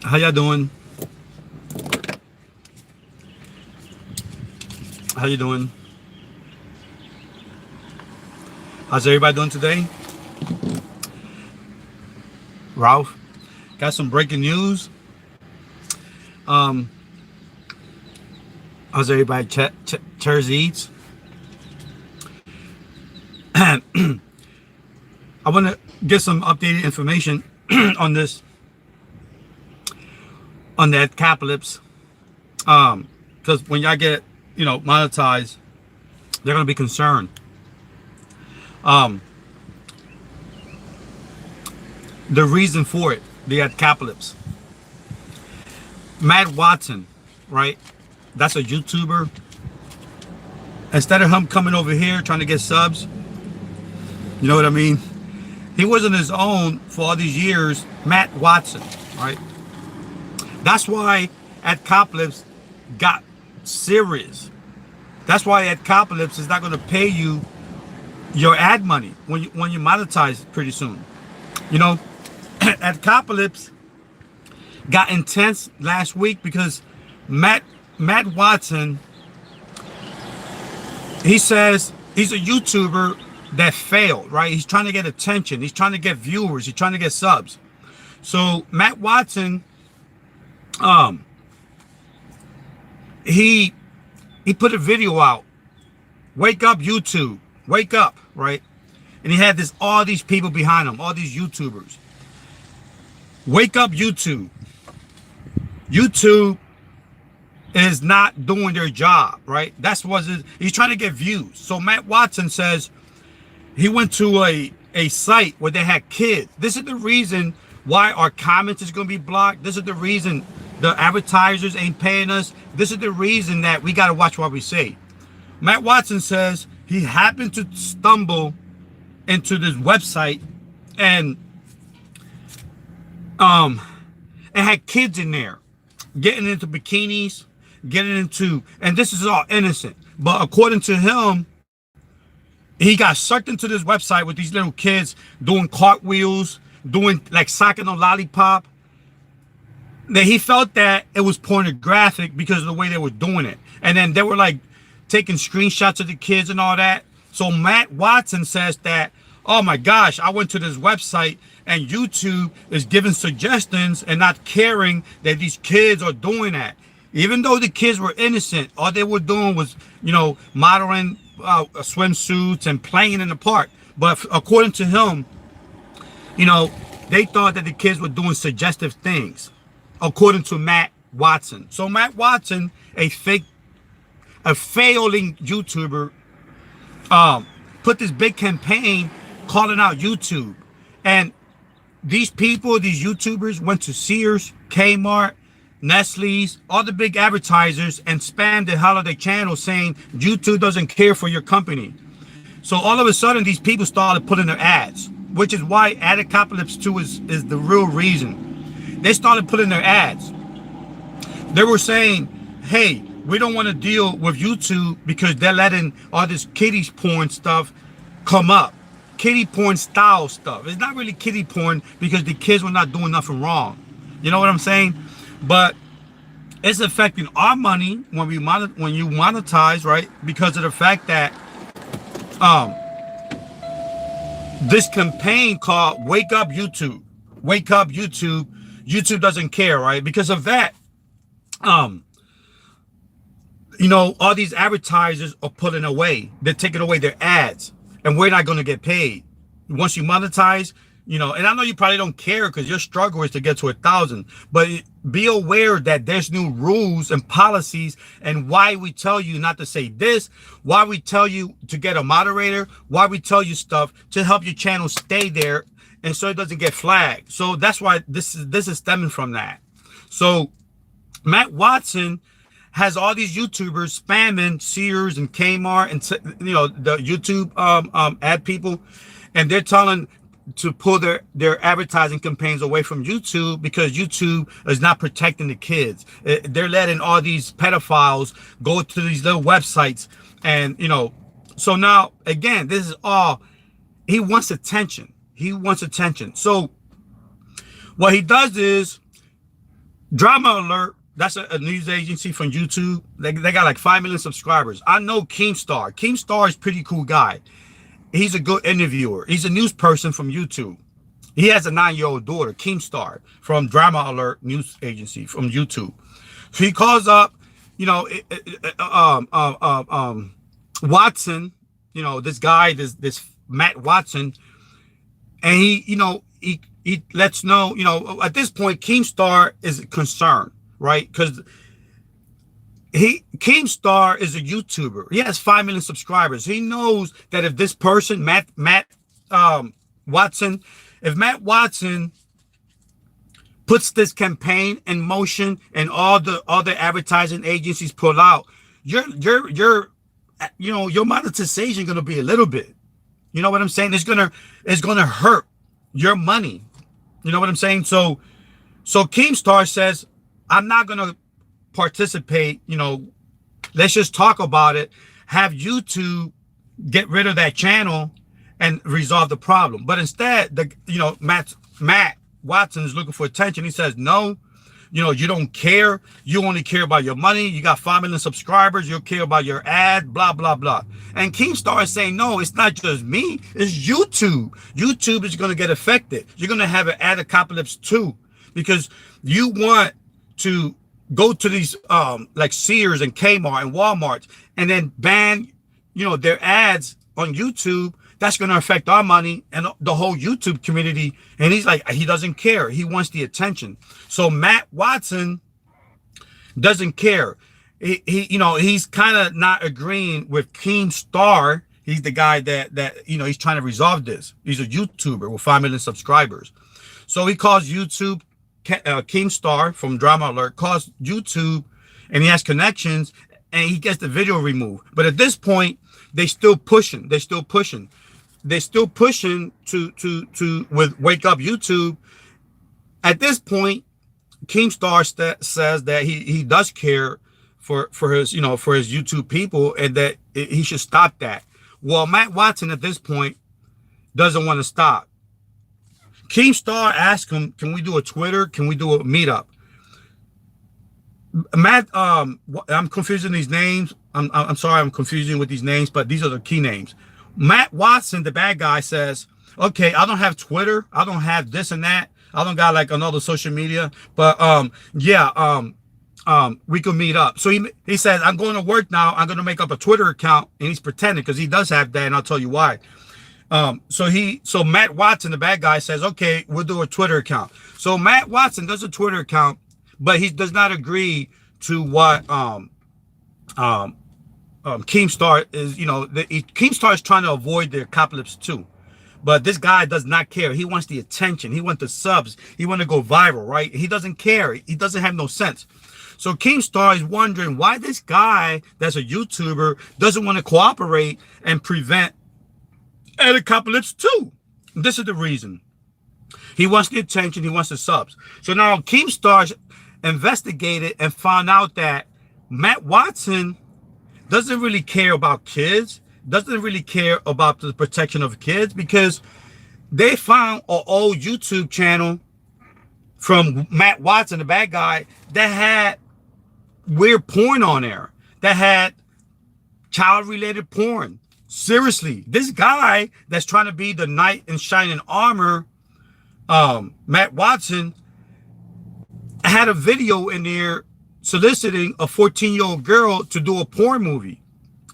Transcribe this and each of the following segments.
How y'all doing? How you doing? How's everybody doing today? Ralph, got some breaking news. Um, how's everybody? Cheers eats. I want to get some updated information on this, on that Adpocalyse. Because when y'all get, monetized, they're gonna be concerned. Um, the reason for it, the Adpocalyse. Matt Watson, right? That's a YouTuber. Instead of him coming over here trying to get subs, you know what I mean? He was on his own for all these years. Matt Watson, right? That's why Adpocalyse got serious. That's why Adpocalyse is not going to pay you your ad money when you monetize pretty soon. You know, Adpocalyse got intense last week because Matt Watson, he says he's a YouTuber that failed, right? He's trying to get attention. He's trying to get viewers. He's trying to get subs. So Matt Watson, he put a video out. Wake up, YouTube. Wake up, right? And he had all these people behind him, all these YouTubers. Wake up, YouTube. YouTube is not doing their job, right? That's what he's trying to get views. So Matt Watson says he went to a site where they had kids. This is the reason why our comments is going to be blocked. This is the reason the advertisers ain't paying us. This is the reason that we got to watch what we say. Matt Watson says he happened to stumble into this website and it had kids in there getting into bikinis, and this is all innocent. But according to him, he got sucked into this website with these little kids doing cartwheels, doing like sucking on lollipop. That he felt that it was pornographic because of the way they were doing it. And then they were like taking screenshots of the kids and all that. So Matt Watson says that, oh my gosh, I went to this website and YouTube is giving suggestions and not caring that these kids are doing that. Even though the kids were innocent, all they were doing was, modeling swimsuits and playing in the park. But according to him, they thought that the kids were doing suggestive things, according to Matt Watson. So Matt Watson, a failing YouTuber, put this big campaign calling out YouTube. And these people, these YouTubers, went to Sears, Kmart, Nestle's, all the big advertisers, and spammed the hell out of their channel saying YouTube doesn't care for your company. So all of a sudden, these people started putting their ads, which is why Adpocalyse 2 is the real reason. They started putting their ads. They were saying, hey, we don't want to deal with YouTube because they're letting all this kiddie porn stuff come up. Kiddie porn style stuff. It's not really kiddie porn because the kids were not doing nothing wrong. You know what I'm saying? But it's affecting our money when you monetize, right? Because of the fact that this campaign called Wake Up YouTube. Wake Up YouTube. YouTube doesn't care, right? Because of that, all these advertisers are pulling away. They're taking away their ads. And we're not going to get paid. Once you monetize, and I know you probably don't care because your struggle is to get to 1,000. But be aware that there's new rules and policies and why we tell you not to say this, why we tell you to get a moderator, why we tell you stuff to help your channel stay there and so it doesn't get flagged. So that's why this is stemming from that. So Matt Watson has all these YouTubers spamming Sears and Kmart and the YouTube ad people, and they're telling to pull their advertising campaigns away from YouTube because YouTube is not protecting the kids. They're letting all these pedophiles go to these little websites, and so now again, this is all he wants attention. He wants attention. So what he does is Drama Alert, that's a news agency from YouTube. They got like 5 million subscribers. I know Keemstar. Keemstar is a pretty cool guy. He's a good interviewer. He's a news person from YouTube. He has a 9-year-old daughter, Keemstar, from Drama Alert news agency from YouTube. So he calls up, you know, Watson, you know, this guy, this Matt Watson, and he lets know, you know, at this point, Keemstar is concerned, right? Because Keemstar is a YouTuber. He has 5 million subscribers. He knows that if this person, Matt Watson, if Matt Watson puts this campaign in motion and all the other advertising agencies pull out, your monetization is gonna be a little bit. You know what I'm saying? It's gonna hurt your money. You know what I'm saying? So Keemstar says, I'm not gonna participate. You know, let's just talk about it. Have YouTube get rid of that channel and resolve the problem. But instead, Matt Watson is looking for attention. He says, no, you know, you don't care. You only care about your money. You got 5 million subscribers. You'll care about your ad, blah, blah, blah. And Keemstar is saying, no, it's not just me. It's YouTube. YouTube is going to get affected. You're going to have an Adpocalyse too, because you want to go to these like Sears and Kmart and Walmart and then ban, you know, their ads on YouTube. That's going to affect our money and the whole YouTube community. And he's like, he doesn't care. He wants the attention. So Matt Watson doesn't care. He's kind of not agreeing with Keemstar. He's the guy that he's trying to resolve this. He's a YouTuber with 5 million subscribers. So he calls YouTube, Keemstar from Drama Alert, calls YouTube, and he has connections, and he gets the video removed. But at this point, they're still pushing. They're still pushing to Wake Up YouTube. At this point, Keemstar says that he does care for his YouTube people, and that he should stop that. Well, Matt Watson at this point doesn't want to stop. Keemstar asked him, can we do a Twitter? Can we do a meetup? Matt, I'm confusing these names. I'm sorry, I'm confusing with these names, but these are the key names. Matt Watson, the bad guy, says, okay, I don't have Twitter. I don't have this and that. I don't got like another social media, but we can meet up. So he says, I'm going to work now. I'm going to make up a Twitter account, and he's pretending because he does have that, and I'll tell you why. So Matt Watson, the bad guy, says, okay, we'll do a Twitter account. So Matt Watson does a Twitter account, but he does not agree to what Keemstar is. Keemstar is trying to avoid the apocalypse too, but this guy does not care. He wants the attention. He wants the subs. He wants to go viral, right? He doesn't care. He doesn't have no sense. So Keemstar is wondering why this guy that's a YouTuber doesn't want to cooperate and prevent Adpocalyse too. This is the reason. He wants the attention. He wants the subs. So now Keemstar investigated and found out that Matt Watson doesn't really care about kids, doesn't really care about the protection of kids, because they found an old YouTube channel from Matt Watson, the bad guy, that had weird porn on there, that had child-related porn. Seriously, this guy that's trying to be the knight in shining armor, Matt Watson, had a video in there soliciting a 14-year-old girl to do a porn movie,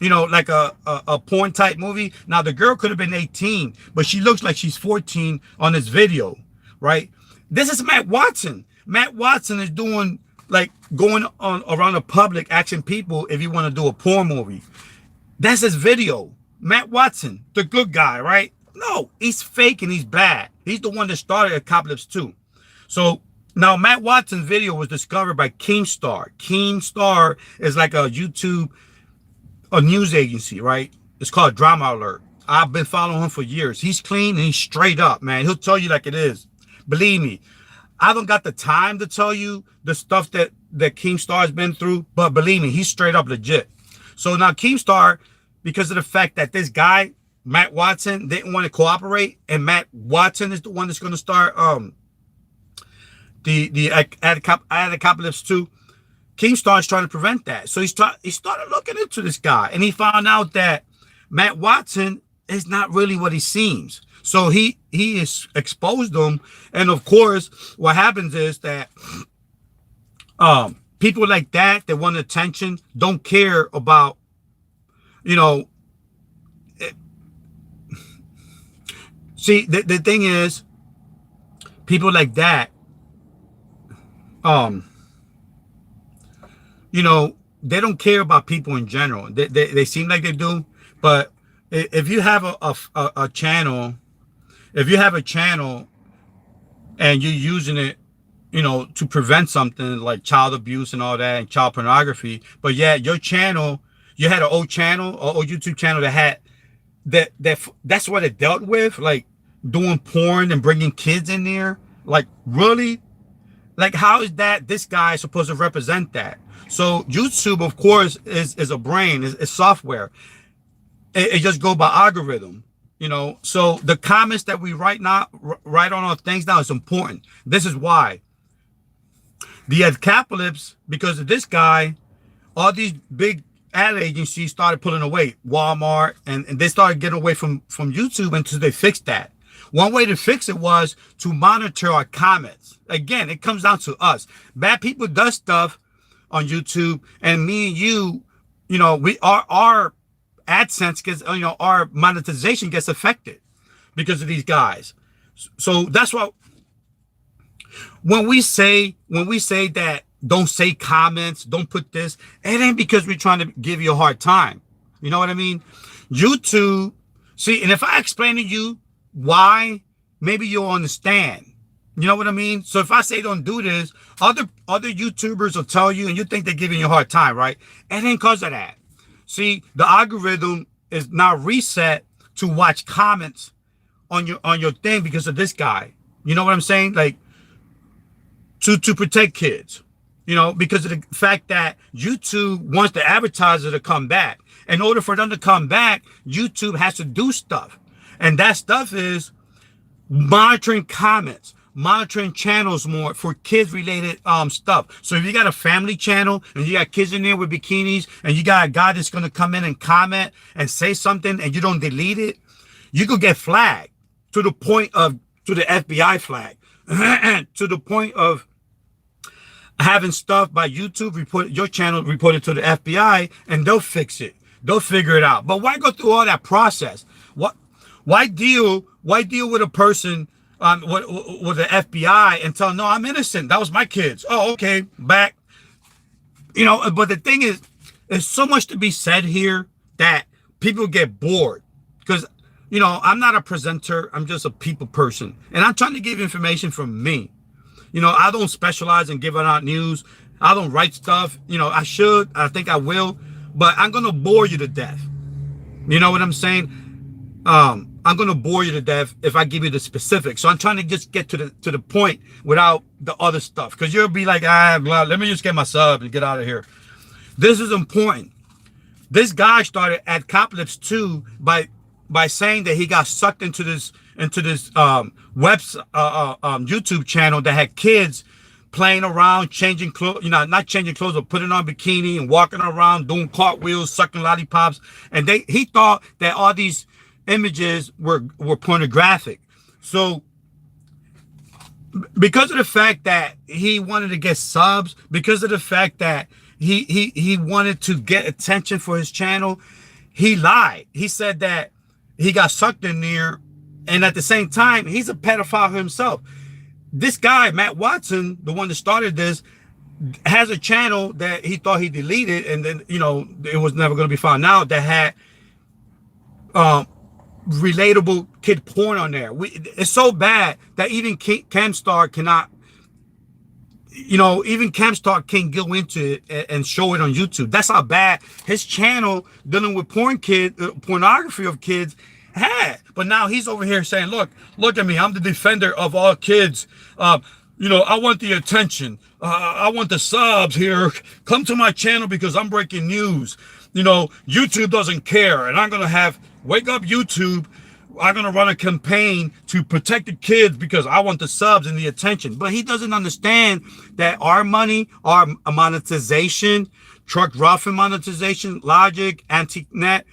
like a porn type movie. Now the girl could have been 18, but she looks like she's 14 on this video, right? This is Matt Watson. Matt Watson is doing, like, going on around the public asking people if you want to do a porn movie. That's his video. Matt Watson, the good guy, right? No, he's fake and he's bad. He's the one that started Adpocalyse too. So now Matt Watson's video was discovered by Keemstar. Keemstar is like a news agency, right? It's called Drama Alert. I've been following him for years. He's clean and he's straight up, man. He'll tell you like it is. Believe me, I don't got the time to tell you the stuff that Keemstar has been through, but believe me, he's straight up legit. So now Keemstar, because of the fact that this guy, Matt Watson, didn't want to cooperate, and Matt Watson is the one that's going to start the Adpocalyse 2, Keemstar's trying to prevent that. So he started looking into this guy, and he found out that Matt Watson is not really what he seems. So he is exposed them, and of course, what happens is that people like that want attention don't care about, you know. See, the thing is, people like that, you know, they don't care about people in general. They seem like they do, but if you have a channel, if you have a channel and you're using it, you know, to prevent something like child abuse and all that and child pornography, but yeah, your channel, you had an old channel, or old YouTube channel that had that's what it dealt with, like doing porn and bringing kids in there. Like, really? Like, how is that this guy is supposed to represent that? So YouTube, of course, is a brain, is software. It just go by algorithm, you know. So the comments that we write on our things now is important. This is why the Adpocalyse, because of this guy, all these big ad agencies started pulling away, Walmart, and they started getting away from YouTube until they fixed that. One way to fix it was to monitor our comments. Again, it comes down to us. Bad people does stuff on YouTube, and me and you know, our AdSense gets, you know, our monetization gets affected because of these guys. So that's why when we say that don't say comments, don't put this, it ain't because we're trying to give you a hard time. You know what I mean? YouTube, see, and if I explain to you why, maybe you'll understand. You know what I mean? So if I say don't do this, other YouTubers will tell you, and you think they're giving you a hard time, right? It ain't because of that. See, the algorithm is now reset to watch comments on your thing because of this guy. You know what I'm saying? Like, to protect kids. You know, because of the fact that YouTube wants the advertiser to come back. In order for them to come back, YouTube has to do stuff. And that stuff is monitoring comments, monitoring channels more for kids related stuff. So if you got a family channel and you got kids in there with bikinis, and you got a guy that's going to come in and comment and say something and you don't delete it, you could get flagged to the FBI flag, to the point of having stuff by YouTube your channel reported to the FBI, and they'll fix it. They'll figure it out. But why go through all that process? Why deal with a person with the FBI and tell them, no, I'm innocent. That was my kids. Oh, okay, back. You know, but the thing is, there's so much to be said here that people get bored. Because, you know, I'm not a presenter. I'm just a people person. And I'm trying to give information from me. You know, I don't specialize in giving out news. I don't write stuff. You know, I should. I think I will. But I'm going to bore you to death. You know what I'm saying? I'm going to bore you to death if I give you the specifics. So I'm trying to just get to the point without the other stuff. Because you'll be like, blah, let me just get my sub and get out of here. This is important. This guy started Adpocalyse 2 by saying that he got sucked into this YouTube channel that had kids playing around, changing clothes, you know, not changing clothes, but putting on bikini and walking around, doing cartwheels, sucking lollipops. And he thought that all these images were pornographic. So because of the fact that he wanted to get subs, because of the fact that he wanted to get attention for his channel, he lied. He said that he got sucked in there, and at the same time, he's a pedophile himself. This guy, Matt Watson, the one that started this, has a channel that he thought he deleted, and then, you know, it was never going to be found out, that had relatable kid porn on there. It's so bad that even Keemstar cannot, you know, even Keemstar can't go into it and show it on YouTube. That's how bad his channel dealing with pornography of kids had. But now he's over here saying, look at me, I'm the defender of all kids. You know, I want the attention. I want the subs here. Come to my channel because I'm breaking news. You know, YouTube doesn't care, and I'm gonna have Wake Up YouTube I'm going to run a campaign to protect the kids because I want the subs and the attention. But he doesn't understand that our money, our monetization, truck roughing monetization, Logic, Antique Net,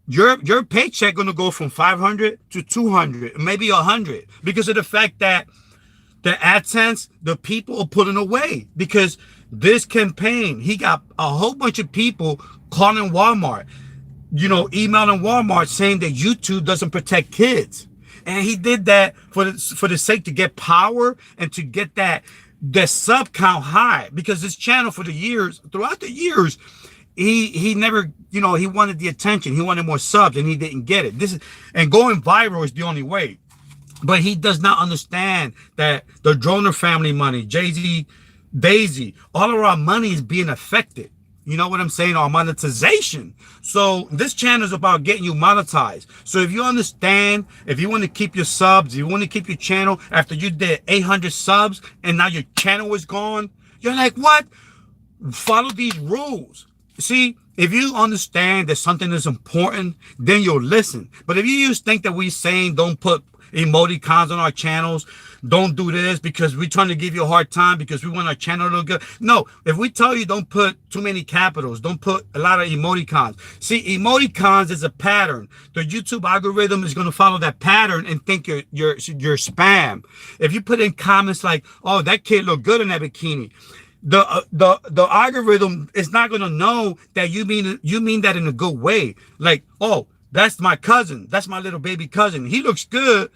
your paycheck going to go from 500 to 200, maybe 100, because of the fact that the AdSense, the people are pulling away. Because this campaign, he got a whole bunch of people calling Walmart, emailing Walmart saying that YouTube doesn't protect kids. And he did that for the sake to get power and to get that sub count high, because this channel throughout the years, he never, he wanted the attention. He wanted more subs and he didn't get it. And going viral is the only way. But he does not understand that the Droner family money, Jay-Z, Daisy, all of our money is being affected. You know what I'm saying? Our monetization. So this channel is about getting you monetized. So if you understand, if you want to keep your subs, if you want to keep your channel after you did 800 subs and now your channel is gone, you're like, what? Follow these rules. See, if you understand that something is important, then you'll listen. But if you just think that we're saying don't put emoticons on our channels, don't do this because we're trying to give you a hard time because we want our channel to look good. No, if we tell you don't put too many capitals, don't put a lot of emoticons. See, emoticons is a pattern. The YouTube algorithm is going to follow that pattern and think you're spam. If you put in comments like, oh, that kid looked good in that bikini, the algorithm is not going to know that you mean that in a good way. Like, oh, that's my cousin. That's my little baby cousin. He looks good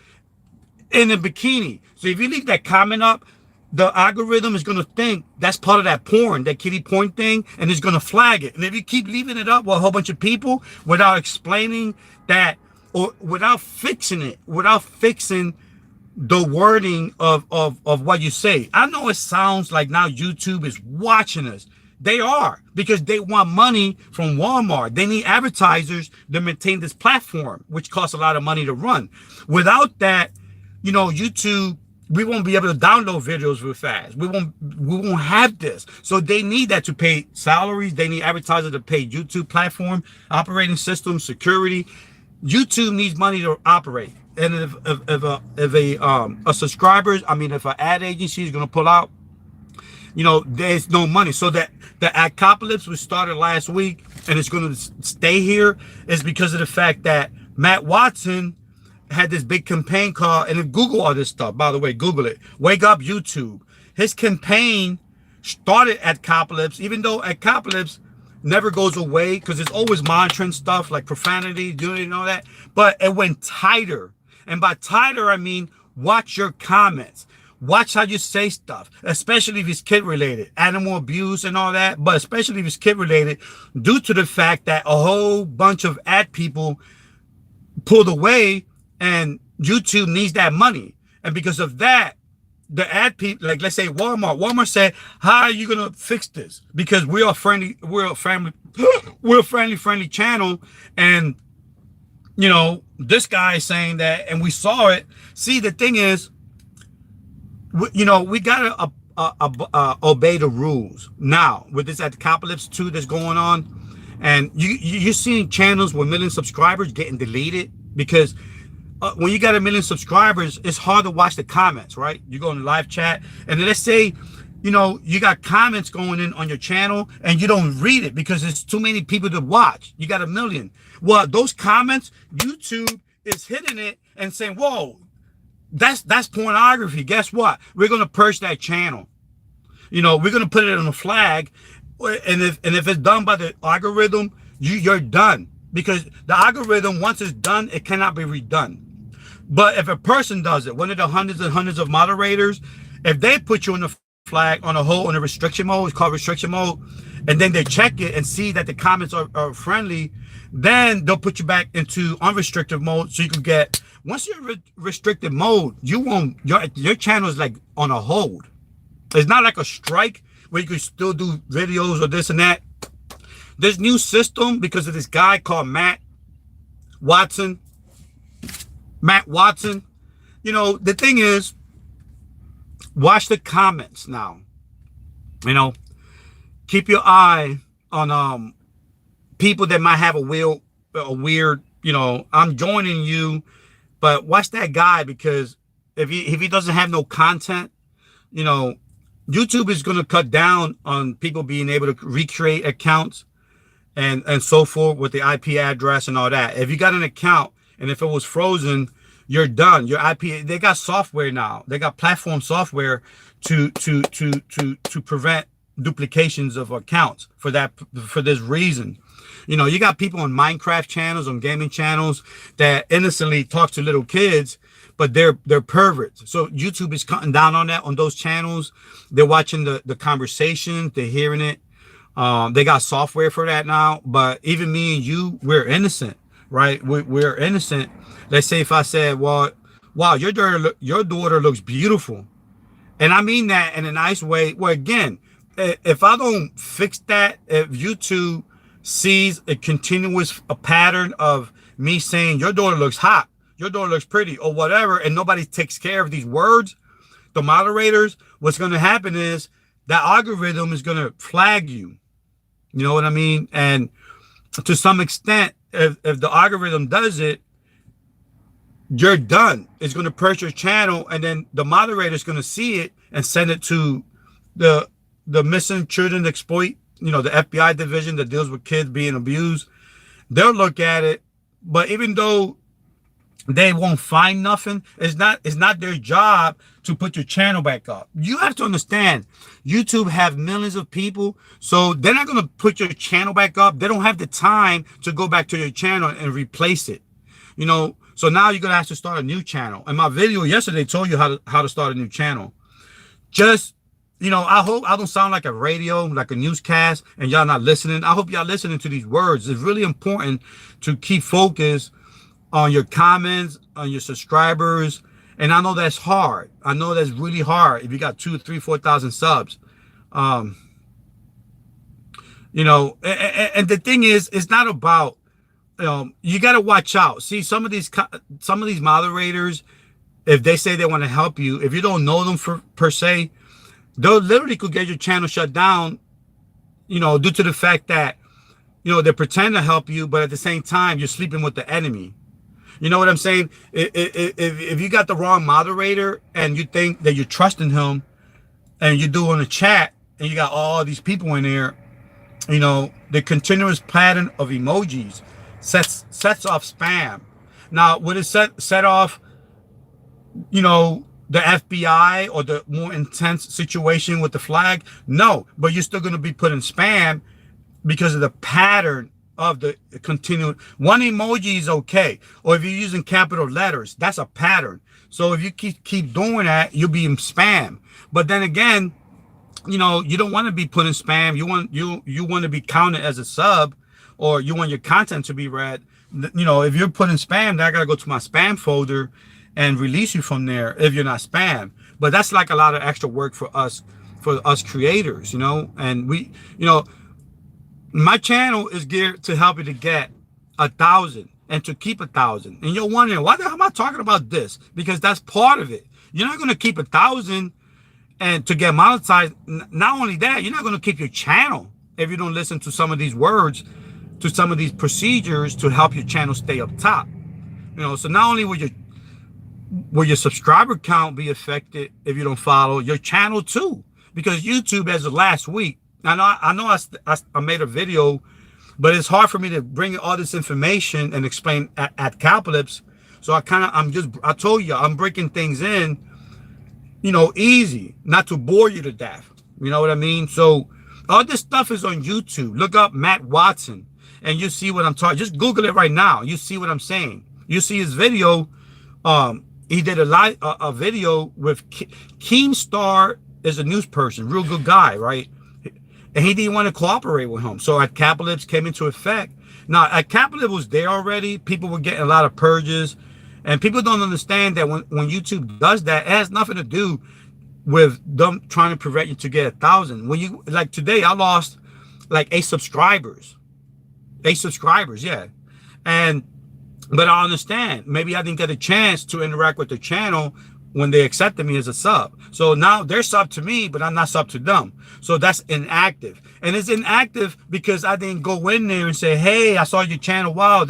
in a bikini. So if you leave that comment up, the algorithm is going to think that's part of that porn, that kiddie porn thing, and it's going to flag it. And if you keep leaving it up with a whole bunch of people without explaining that, or without fixing it, without fixing the wording of what you say. I know it sounds like now YouTube is watching us. They are, because they want money from Walmart. They need advertisers to maintain this platform, which costs a lot of money to run. Without that, YouTube, we won't be able to download videos real fast. We won't have this. So they need that to pay salaries. They need advertisers to pay YouTube platform, operating system, security. YouTube needs money to operate. And if a subscribers, if an ad agency is going to pull out, there's no money. So that the Adpocalyse, which started last week and it's going to stay here, is because of the fact that Matt Watson had this big campaign called, and Google all this stuff, by the way, Google it, Wake Up YouTube. His campaign started at Adpocalyse, even though Adpocalyse never goes away because it's always monitoring stuff like profanity, doing and all that. But it went tighter. And by tighter, I mean, watch your comments. Watch how you say stuff, especially if it's kid related, animal abuse and all that, but especially if it's kid related, due to the fact that a whole bunch of ad people pulled away and YouTube needs that money. And because of that, the ad people, like let's say Walmart said, how are you going to fix this? Because we're a friendly channel. And, this guy is saying that, and we saw it. See, the thing is, we got to obey the rules. Now, with this Adpocalyse 2 that's going on, and you're seeing channels with 1 million subscribers getting deleted because when you got 1 million subscribers, it's hard to watch the comments, right? You go in the live chat, and let's say, you got comments going in on your channel and you don't read it because there's too many people to watch. You got 1 million. Well, those comments, YouTube is hitting it and saying, whoa, that's pornography. Guess what? We're going to purge that channel. We're going to put it on a flag. And if it's done by the algorithm, you're done. Because the algorithm, once it's done, it cannot be redone. But if a person does it, one of the hundreds and hundreds of moderators, if they put you on the flag on a restriction mode, it's called restriction mode, and then they check it and see that the comments are friendly, then they'll put you back into unrestricted mode so you can get, once you're restricted mode, you won't, your channel is like on a hold. It's not like a strike where you can still do videos or this and that. This new system, because of this guy called Matt Watson, the thing is, watch the comments now. Keep your eye on people that might have a weird, I'm joining you But watch that guy, because if he doesn't have no content, you know, YouTube is going to cut down on people being able to recreate accounts and so forth with the IP address and all that. If you got an account and if it was frozen, you're done. Your IP, they got software now. They got platform software to prevent duplications of accounts for this reason. You know, you got people on Minecraft channels, on gaming channels that innocently talk to little kids, but they're perverts. So YouTube is cutting down on that, on those channels. They're watching the conversations, they're hearing it. They got software for that now. But even me and you, we're innocent, right? We're innocent. Let's say if I said, well, wow, your daughter looks beautiful. And I mean that in a nice way. Well, again, if I don't fix that, if YouTube sees a pattern of me saying your daughter looks hot, your daughter looks pretty, or whatever, and nobody takes care of these words, the moderators, what's going to happen is that algorithm is going to flag you. You know what I mean? And to some extent, if the algorithm does it, you're done. It's going to purge your channel, and then the moderator is going to see it and send it to the Missing Children Exploit, you know, the FBI division that deals with kids being abused. They'll look at it, but even though they won't find nothing, it's not their job to put your channel back up. You have to understand, YouTube have millions of people, so they're not going to put your channel back up. They don't have the time to go back to your channel and replace it. You know, so now you're going to have to start a new channel. And my video yesterday told you how to start a new channel. Just, you know, I hope I don't sound like a radio, like a newscast, and y'all not listening. I hope y'all listening to these words. It's really important to keep focus on your comments, on your subscribers. And I know that's hard. I know that's really hard if you got 2,000, 3,000, 4,000 subs. You know, and the thing is, it's not about, you got to watch out. See, some of these moderators, if they say they want to help you, if you don't know them per se, they'll literally could get your channel shut down, you know, due to the fact that, you know, they pretend to help you, but at the same time, you're sleeping with the enemy. You know what I'm saying? If you got the wrong moderator and you think that you're trusting him and you're doing a chat and you got all these people in there, you know, the continuous pattern of emojis sets off spam. Now, would it set off, you know, the FBI or the more intense situation with the flag? No, but you're still going to be put in spam because of the pattern of the continued. One emoji is okay, or if you're using capital letters, that's a pattern. So if you keep doing that, you'll be in spam. But then again, you know, you don't want to be put in spam. You want to be counted as a sub, or you want your content to be read. You know, if you're put in spam, then I gotta go to my spam folder and release you from there if you're not spam. But that's like a lot of extra work for us creators, you know. And we, you know, my channel is geared to help you to get 1,000 and to keep 1,000. And you're wondering, why the hell am I talking about this? Because that's part of it. You're not going to keep 1,000 and to get monetized. Not only that, you're not going to keep your channel if you don't listen to some of these words, to some of these procedures to help your channel stay up top. You know, so not only will your subscriber count be affected if you don't follow, your channel too. Because YouTube, as of last week, I know I made a video, but it's hard for me to bring all this information and explain Adpocalyse. So I told you, I'm breaking things in, you know, easy, not to bore you to death. You know what I mean? So all this stuff is on YouTube. Look up Matt Watson and you see what I'm talking. Just Google it right now. You see what I'm saying. You see his video. He did a video with Keemstar, is a news person, real good guy, right? And he didn't want to cooperate with him. So Adpocalyse came into effect. Now, Adpocalyse was there already. People were getting a lot of purges. And people don't understand that when YouTube does that, it has nothing to do with them trying to prevent you to get 1,000. When you, like today, I lost like 8 subscribers. 8 subscribers, yeah. But I understand. Maybe I didn't get a chance to interact with the channel when they accepted me as a sub. So now they're sub to me, but I'm not sub to them. So that's inactive. And it's inactive because I didn't go in there and say, hey, I saw your channel. Wow,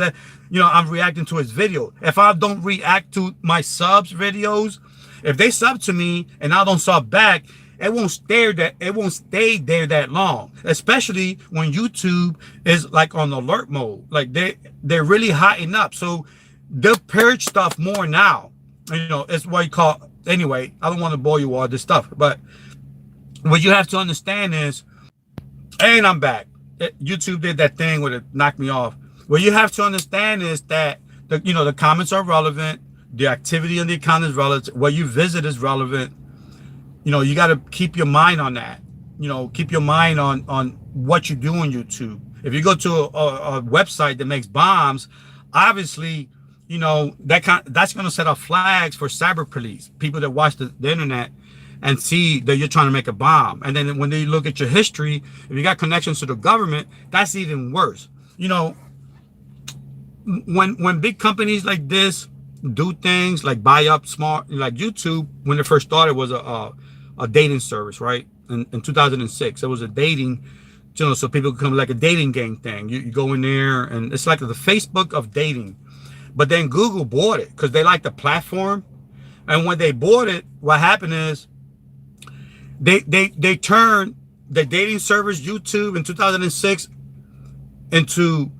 you know, I'm reacting to his video. If I don't react to my subs videos, if they sub to me and I don't sub back, it won't stay there that long. Especially when YouTube is like on alert mode. Like they're really hotting up. So they'll purge stuff more now. You know, it's what you call, anyway, I don't want to bore you all this stuff, but what you have to understand is, and I'm back. YouTube did that thing where it knocked me off. What you have to understand is that the comments are relevant, the activity on the account is relevant, what you visit is relevant. You know, you got to keep your mind on that. You know, keep your mind on what you do on YouTube. If you go to a website that makes bombs, obviously, you know, that's going to set up flags for cyber police, people that watch the internet and see that you're trying to make a bomb. And then when they look at your history, if you got connections to the government, that's even worse. You know, when big companies like this do things like buy up smart, like YouTube, when it first started, was a dating service, right? In 2006, it was a dating, you know, so people could come, like a dating game thing. You go in there and it's like the Facebook of dating. But then Google bought it because they like the platform. And when they bought it, what happened is they turned the dating service YouTube in 2006 into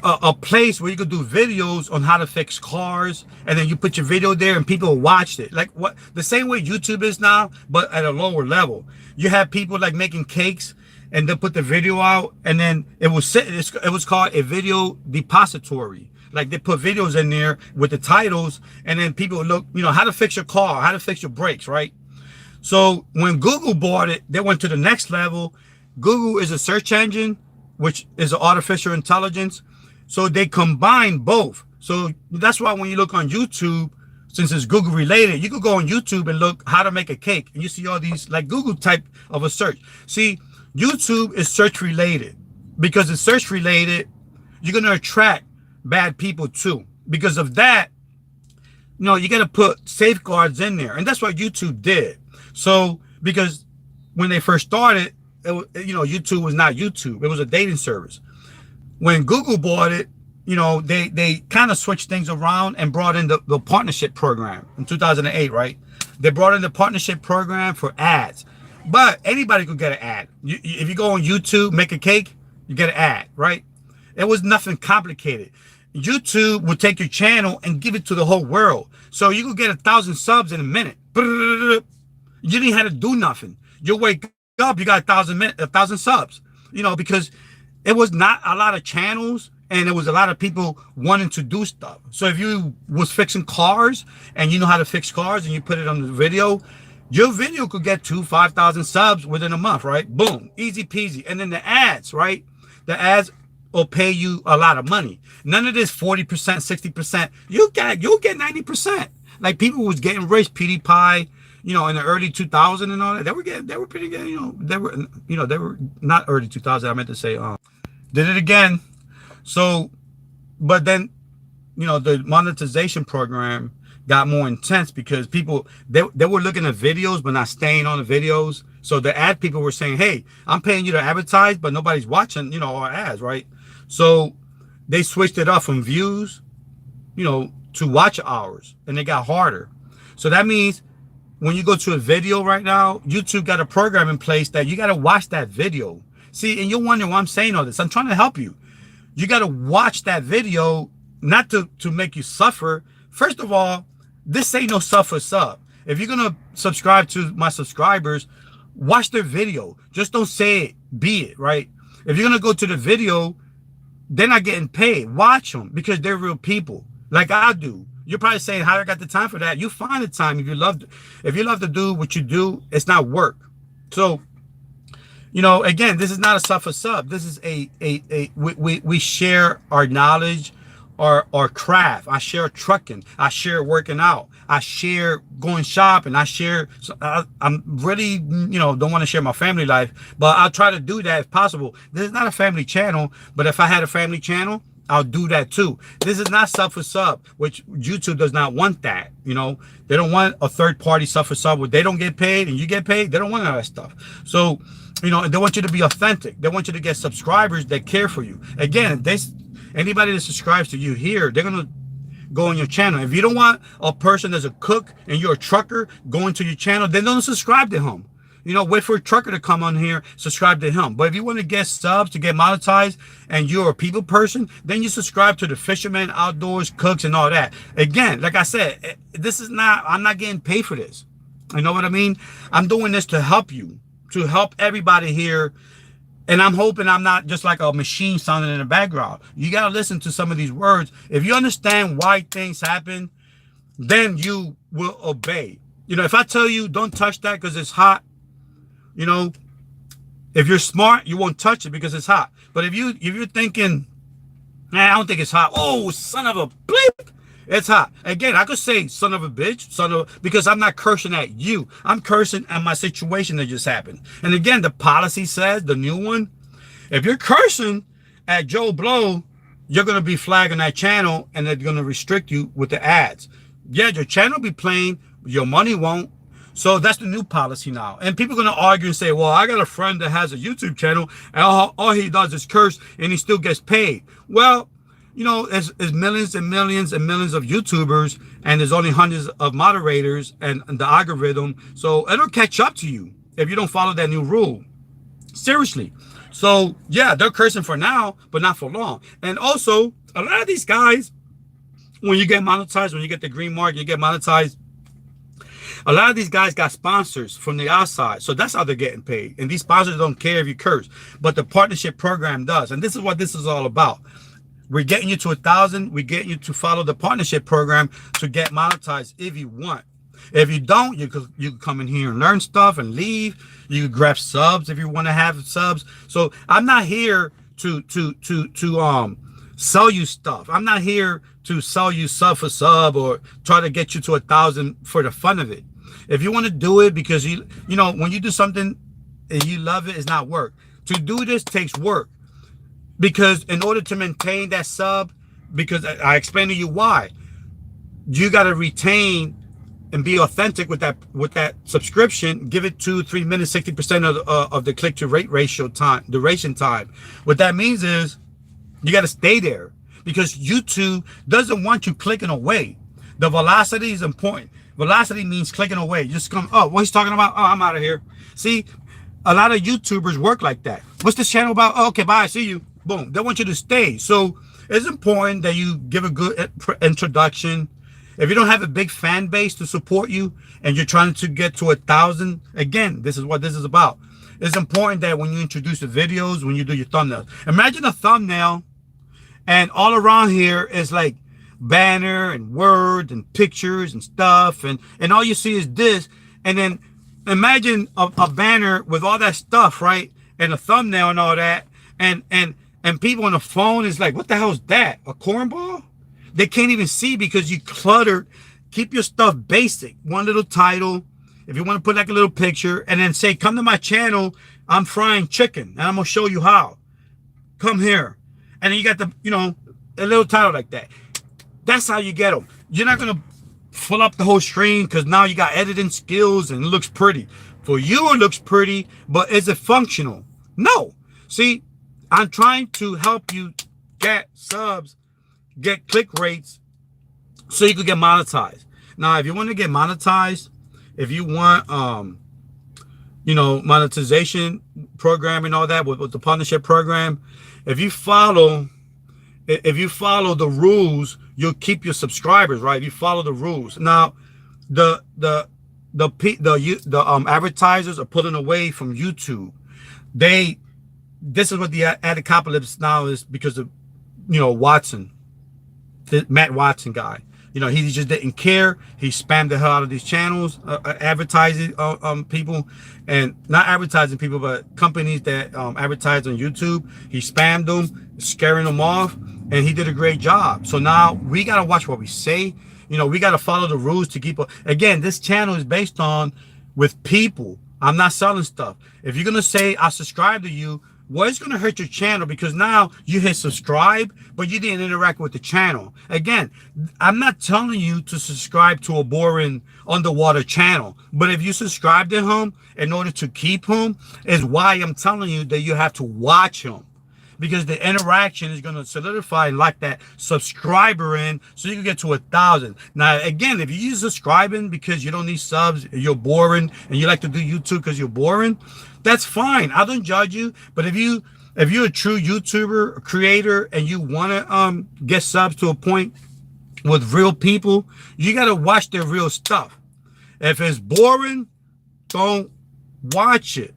a place where you could do videos on how to fix cars, and then you put your video there and people watched it. Like what the same way YouTube is now, but at a lower level. You have people like making cakes and they'll put the video out, and then it was called a video depository. Like they put videos in there with the titles, and then people look, you know, how to fix your car, how to fix your brakes, right? So when Google bought it, they went to the next level. Google is a search engine, which is an artificial intelligence. So they combine both. So that's why when you look on YouTube, since it's Google related, you could go on YouTube and look how to make a cake, and you see all these like Google type of a search. See, YouTube is search related. Because it's search related, you're going to attract bad people too. Because of that, you know, you got to put safeguards in there. And that's what YouTube did. So because when they first started, you know, YouTube was not YouTube. It was a dating service. When Google bought it, you know, they kind of switched things around and brought in the partnership program in 2008, right? They brought in the partnership program for ads. But anybody could get an ad. If you go on YouTube, make a cake, you get an ad, right? It was nothing complicated. YouTube would take your channel and give it to the whole world. So you could get 1,000 subs in a minute. You didn't have to do nothing. You wake up, you got 1,000 subs. You know, because it was not a lot of channels, and it was a lot of people wanting to do stuff. So if you was fixing cars and you know how to fix cars and you put it on the video, your video could get 5,000 subs within a month, right? Boom, easy peasy. And then the ads, right? The ads will pay you a lot of money. None of this 40%, 60%. You'll get 90%. Like people was getting rich, PewDiePie, you know, in the early 2000s and all that. They were pretty good, you know, they were not early 2000. I meant to say, did it again. So, but then, you know, the monetization program got more intense because people, they were looking at videos but not staying on the videos. So the ad people were saying, hey, I'm paying you to advertise, but nobody's watching, you know, our ads, right? So they switched it up from views, you know, to watch hours, and they got harder. So that means when you go to a video right now, YouTube got a program in place that you got to watch that video. See, and you're wondering why I'm saying all this. I'm trying to help you. You got to watch that video, not to make you suffer. First of all, this ain't no suffer sub. If you're going to subscribe to my subscribers, watch their video. Just don't say it, be it, right? If you're going to go to the video, they're not getting paid. Watch them because they're real people like I do. You're probably saying, how I got the time for that? You find the time. If you love to do what you do, it's not work. So, you know, again, this is not a suffer sub. This is we share our knowledge, our craft. I share trucking. I share working out. I share going shopping. I share. I'm really, you know, don't want to share my family life, but I'll try to do that if possible. This is not a family channel, but if I had a family channel, I'll do that too. This is not sub for sub, which YouTube does not want that. You know, they don't want a third party sub for sub where they don't get paid and you get paid. They don't want all that stuff. So, you know, they want you to be authentic. They want you to get subscribers that care for you. Again, Anybody that subscribes to you here, they're gonna go on your channel. If you don't want a person that's a cook and you're a trucker going to your channel, then don't subscribe to him. You know, wait for a trucker to come on here, subscribe to him. But if you want to get subs to get monetized and you're a people person, then you subscribe to the fishermen, outdoors, cooks, and all that. Again, like I said, this is not, I'm not getting paid for this. You know what I mean? I'm doing this to help you, to help everybody here. And I'm hoping I'm not just like a machine sounding in the background. You got to listen to some of these words. If you understand why things happen, then you will obey. You know, if I tell you don't touch that because it's hot, you know, if you're smart, you won't touch it because it's hot. But if you're thinking, man, I don't think it's hot. Oh, son of a bleep. It's hot. Again, I could say son of a bitch, because I'm not cursing at you. I'm cursing at my situation that just happened. And again, the policy says, the new one, if you're cursing at Joe Blow, you're going to be flagging that channel and they're going to restrict you with the ads. Yeah, your channel will be playing, your money won't. So that's the new policy now. And people are going to argue and say, well, I got a friend that has a YouTube channel and all he does is curse and he still gets paid. Well, you know, there's millions and millions and millions of YouTubers and there's only hundreds of moderators and the algorithm. So it'll catch up to you if you don't follow that new rule. Seriously. So yeah, they're cursing for now, but not for long. And also, a lot of these guys, when you get monetized, when you get the green mark, you get monetized, a lot of these guys got sponsors from the outside. So that's how they're getting paid. And these sponsors don't care if you curse, but the partnership program does. And this is what this is all about. We're getting you to 1,000. We're getting you to follow the partnership program to get monetized if you want. If you don't, you could come in here and learn stuff and leave. You could grab subs if you want to have subs. So I'm not here to sell you stuff. I'm not here to sell you sub for sub or try to get you to 1,000 for the fun of it. If you want to do it because you know, when you do something and you love it, it's not work. To do this takes work. Because in order to maintain that sub, because I explained to you why, you got to retain and be authentic with that subscription. Give it 2-3 minutes, 60% of the click to rate ratio time, duration time. What that means is you got to stay there because YouTube doesn't want you clicking away. The velocity is important. Velocity means clicking away. Just come, oh, what he's talking about? Oh, I'm out of here. See, a lot of YouTubers work like that. What's this channel about? Oh, okay, bye, see you. Boom. They want you to stay. So it's important that you give a good introduction. If you don't have a big fan base to support you and you're trying to get to 1,000, again, this is what this is about. It's important that when you introduce the videos, when you do your thumbnails, imagine a thumbnail and all around here is like banner and words and pictures and stuff. And all you see is this. And then imagine a banner with all that stuff, right? And a thumbnail and all that. And people on the phone is like, what the hell is that? A cornball? They can't even see because you cluttered. Keep your stuff basic. One little title. If you want to put like a little picture and then say, come to my channel. I'm frying chicken and I'm going to show you how. Come here. And then you got the, you know, a little title like that. That's how you get them. You're not going to fill up the whole screen because now you got editing skills and it looks pretty. For you, it looks pretty, but is it functional? No. See, I'm trying to help you get subs, get click rates, so you can get monetized. Now, if you want to get monetized, if you want, you know, monetization program and all that with the partnership program, if you follow the rules, you'll keep your subscribers, right? If you follow the rules. Now, the advertisers are pulling away from YouTube. This is what the Adpocalyse now is because of, you know, Watson, the Matt Watson guy. You know, he just didn't care. He spammed the hell out of these channels, advertising people, and not advertising people, but companies that advertise on YouTube. He spammed them, scaring them off, and he did a great job. So now we got to watch what we say. You know, we got to follow the rules to keep. Again, this channel is based on with people. I'm not selling stuff. If you're going to say, I subscribe to you, well, it's going to hurt your channel because now you hit subscribe, but you didn't interact with the channel. Again, I'm not telling you to subscribe to a boring underwater channel, but if you subscribe to him in order to keep him, is why I'm telling you that you have to watch him. because the interaction is going to solidify and lock that subscriber in so you can get to 1,000. Now, again, if you're subscribing because you don't need subs, you're boring, and you like to do YouTube because you're boring, that's fine. I don't judge you. But if you're a true YouTuber creator and you want to get subs to a point with real people, you got to watch their real stuff. If it's boring, don't watch it.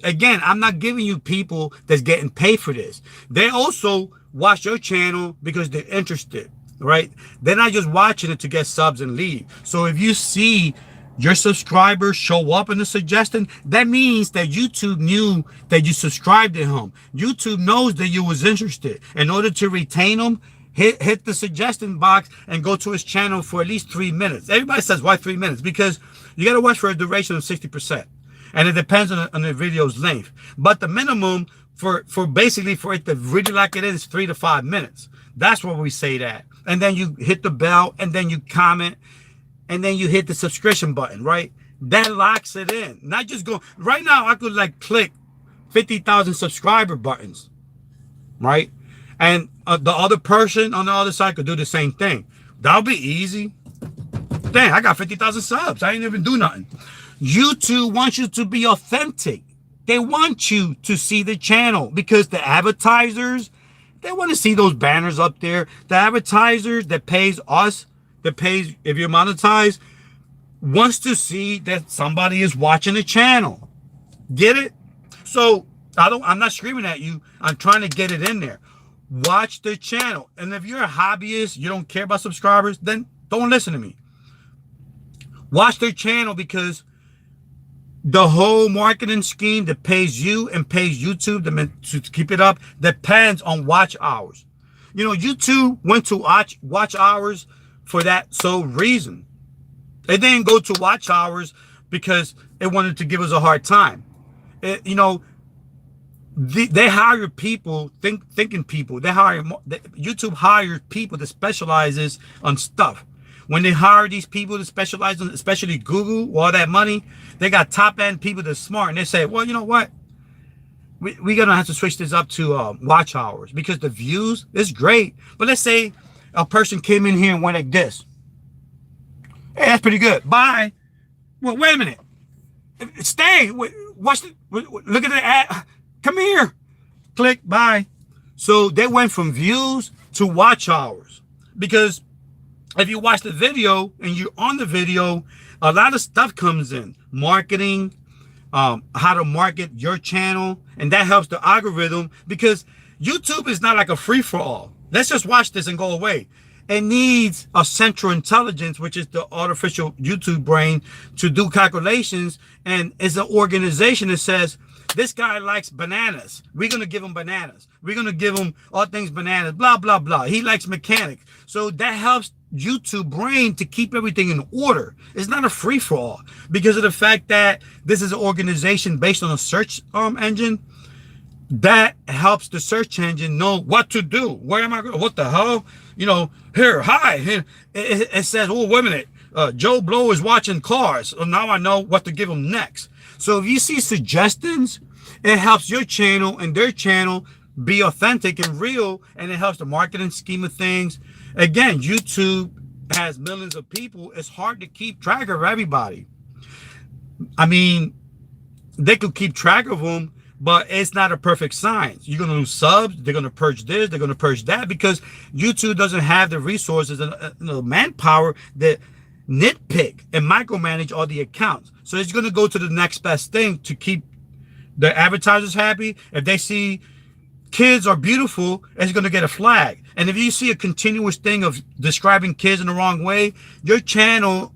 Again, I'm not giving you people that's getting paid for this. They also watch your channel because they're interested, right? They're not just watching it to get subs and leave. So if you see your subscribers show up in the suggestion, that means that YouTube knew that you subscribed to him. YouTube knows that you was interested. In order to retain him, hit the suggestion box and go to his channel for at least 3 minutes. Everybody says, why 3 minutes? Because you got to watch for a duration of 60%. And it depends on the video's length. But the minimum for basically for it to really like it is 3 to 5 minutes. That's where we say that. And then you hit the bell, and then you comment, and then you hit the subscription button, right? That locks it in. Not just go, right now I could like click 50,000 subscriber buttons, right? And the other person on the other side could do the same thing. That'll be easy. Dang, I got 50,000 subs. I ain't even do nothing. YouTube wants you to be authentic. They want you to see the channel because the advertisers, they want to see those banners up there. The advertisers that pays us, that pays if you're monetized, wants to see that somebody is watching the channel. Get it? So I'm not screaming at you. I'm trying to get it in there. Watch the channel. And if you're a hobbyist, you don't care about subscribers, then don't listen to me. Watch their channel because the whole marketing scheme that pays you and pays YouTube to keep it up depends on watch hours. You know, YouTube went to watch hours for that sole reason. It didn't go to watch hours because it wanted to give us a hard time. You know, they hire people, thinking people. YouTube hires people that specializes on stuff. When they hire these people to specialize on, especially Google, all that money, they got top-end people that's smart. And they say, well, you know what? We're going to have to switch this up to watch hours because the views is great. But let's say a person came in here and went like this. Hey, that's pretty good. Bye. Well, wait a minute. Stay. Watch the, look at the ad. Come here. Click. Bye. So they went from views to watch hours because if you watch the video and you're on the video, a lot of stuff comes in. Marketing, how to market your channel. And that helps the algorithm because YouTube is not like a free-for-all. Let's just watch this and go away. It needs a central intelligence, which is the artificial YouTube brain, to do calculations. And it's an organization that says, this guy likes bananas. We're going to give him bananas. We're going to give him all things bananas, blah, blah, blah. He likes mechanics. So that helps YouTube brain to keep everything in order. It's not a free-for-all because of the fact that this is an organization based on a search engine that helps the search engine know what to do. Where am I going? What the hell? You know, here, hi. Here. It says, oh, wait a minute. Joe Blow is watching cars. So now I know what to give him next. So if you see suggestions, it helps your channel and their channel be authentic and real, and it helps the marketing scheme of things. Again, YouTube has millions of people. It's hard to keep track of everybody. I mean, they could keep track of them, but it's not a perfect science. You're going to lose subs. They're going to purge this. They're going to purge that because YouTube doesn't have the resources and the manpower that nitpick and micromanage all the accounts. So it's going to go to the next best thing to keep the advertisers happy. If they see kids are beautiful, it's going to get a flag. And if you see a continuous thing of describing kids in the wrong way, your channel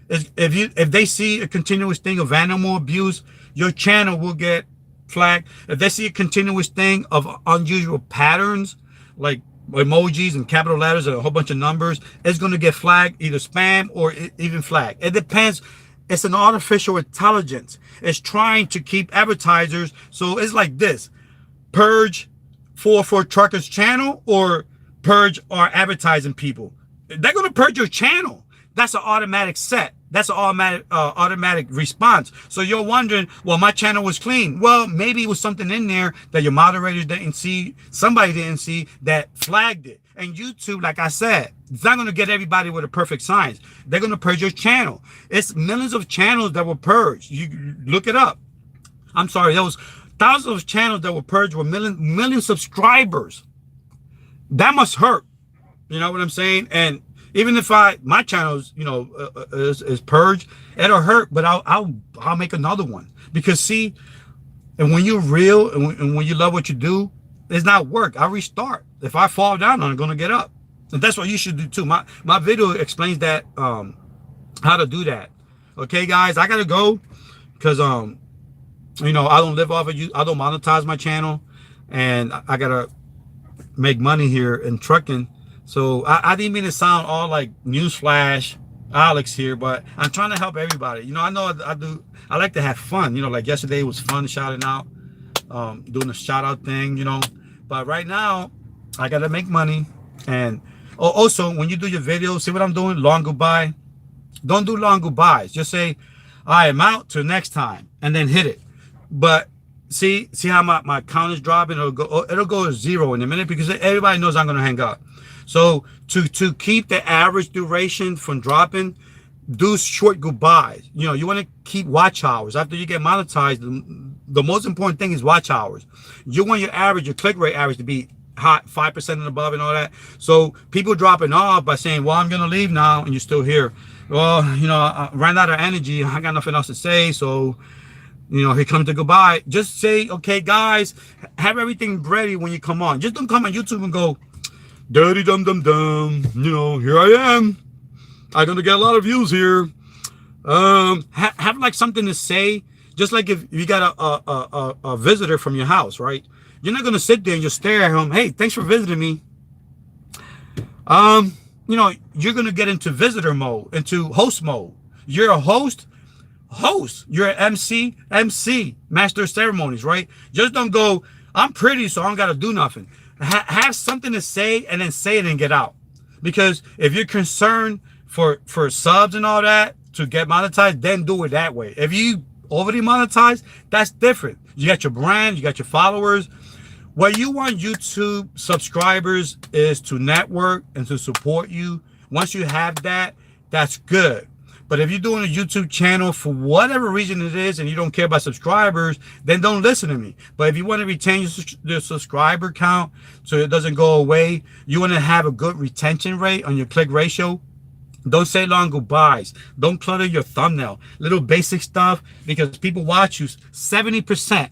is, if they see a continuous thing of animal abuse, your channel will get flagged. If they see a continuous thing of unusual patterns, like emojis and capital letters and a whole bunch of numbers, it's going to get flagged, either spam or even flagged. It depends. It's an artificial intelligence. It's trying to keep advertisers. So it's like this: purge 4 Truckers channel or purge our advertising people. They're going to purge your channel. That's an automatic set That's an automatic response. So you're wondering, well, my channel was clean. Well, maybe it was something in there that your moderators didn't see, somebody didn't see, that flagged it. And YouTube, like I said, it's not going to get everybody with a perfect science. They're going to purge your channel. It's millions of channels that were purged. You look it up. I'm sorry, there was thousands of channels that were purged with million subscribers. That must hurt. You know what I'm saying? And even if my channel's, you know, is purged, it'll hurt, but I'll make another one. Because see, and when you're real and when you love what you do, it's not work. I restart. If I fall down, I'm gonna get up. And that's what you should do too. My video explains that, how to do that. Okay, guys, I gotta go because you know, I don't live off of you. I don't monetize my channel, and I gotta make money here in trucking. So I didn't mean to sound all like newsflash Alex here, but I'm trying to help everybody. You know, I know I do. I like to have fun. You know, like yesterday was fun shouting out, doing the shout out thing. You know, but right now I gotta make money. And also, when you do your videos, see what I'm doing? Long goodbye. Don't do long goodbyes. Just say, I am out till next time, and then hit it. But see how my count is dropping? It'll go to 0 in a minute because everybody knows I'm gonna hang up. So to keep the average duration from dropping, do short goodbyes. You know, you want to keep watch hours. After you get monetized, the most important thing is watch hours. You want your average, your click rate average to be hot, 5% and above and all that. So people dropping off by saying, well, I'm going to leave now, and you're still here. Well, you know, I ran out of energy. I got nothing else to say. So, you know, here comes the goodbye. Just say, okay, guys, have everything ready when you come on. Just don't come on YouTube and go, dirty dum dum dum, you know, here I am. I'm gonna get a lot of views here. Have like something to say. Just like if you got a visitor from your house, right? You're not gonna sit there and just stare at him. Hey, thanks for visiting me. You know, you're gonna get into visitor mode, into host mode. You're a host. You're an MC, master of ceremonies, right? Just don't go, I'm pretty, so I don't gotta do nothing. Have something to say, and then say it and get out. Because if you're concerned for subs and all that to get monetized, then do it that way. If you already monetized, that's different. You got your brand, you got your followers. What you want YouTube subscribers is to network and to support you. Once you have that, that's good. But if you're doing a YouTube channel for whatever reason it is and you don't care about subscribers, then don't listen to me. But if you want to retain your subscriber count so it doesn't go away, you want to have a good retention rate on your click ratio, don't say long goodbyes. Don't clutter your thumbnail. Little basic stuff, because people watch you 70%.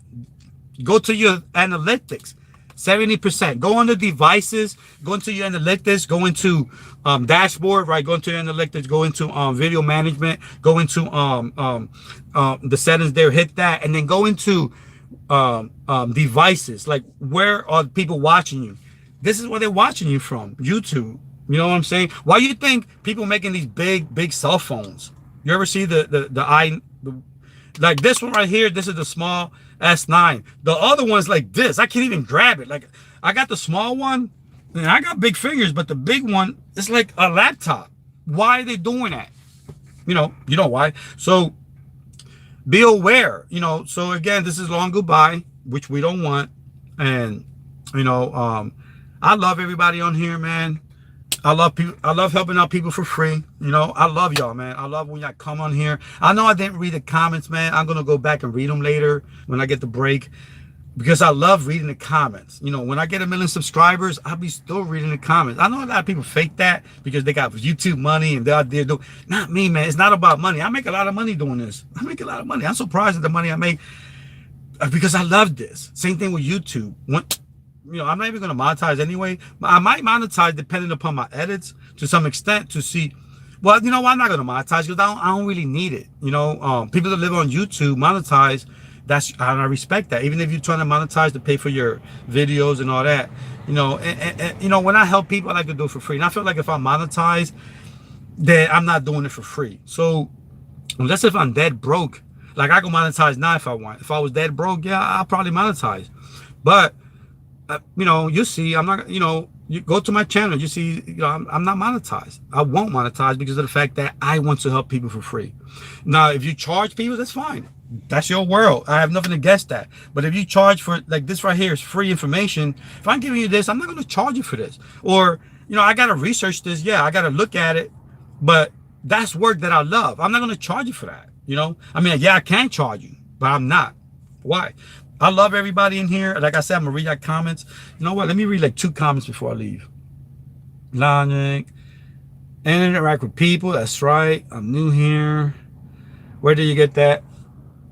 Go to your analytics. 70%. Go on the devices, go into your analytics, go into dashboard, right? Go into your analytics, go into video management, go into the settings there, hit that, and then go into devices. Like, where are people watching you? This is where they're watching you from, YouTube. You know what I'm saying? Why do you think people making these big cell phones? You ever see like this one right here? This is the small S9. The other one's like this. I can't even grab it. Like, I got the small one, and I got big fingers, but the big one is like a laptop. Why are they doing that? You know why. So be aware. You know, so again, this is long goodbye, which we don't want. And you know, I love everybody on here, man. I love people. I love helping out people for free. You know, I love y'all, man. I love when y'all come on here. I know I didn't read the comments, man. I'm gonna go back and read them later when I get the break, because I love reading the comments. You know, when I get 1 million subscribers, I'll be still reading the comments. I know a lot of people fake that because they got YouTube money and they're out there doing. Not me, man. It's not about money. I make a lot of money doing this. I make a lot of money. I'm surprised at the money I make because I love this. Same thing with YouTube. You know, I'm not even going to monetize anyway. I might monetize depending upon my edits to some extent to see. Well, you know what? I'm not going to monetize because I don't really need it. You know, people that live on YouTube monetize. And I respect that. Even if you're trying to monetize to pay for your videos and all that, you know, and you know, when I help people, I like to do it for free. And I feel like if I monetize, then I'm not doing it for free. So unless if I'm dead broke, like I can monetize now if I want. If I was dead broke, yeah, I'll probably monetize. But you know, you see, I'm not, you know, you go to my channel, you see, you know, I'm not monetized. I won't monetize because of the fact that I want to help people for free. Now, if you charge people, that's fine. That's your world. I have nothing against that. But if you charge for, like, this right here is free information. If I'm giving you this, I'm not going to charge you for this. Or, you know, I got to research this. Yeah, I got to look at it. But that's work that I love. I'm not going to charge you for that. You know, I mean, yeah, I can charge you, but I'm not. Why? I love everybody in here. Like I said, I'm going to read your comments. You know what? Let me read like 2 comments before I leave. Logic. And interact with people. That's right. I'm new here. Where did you get that?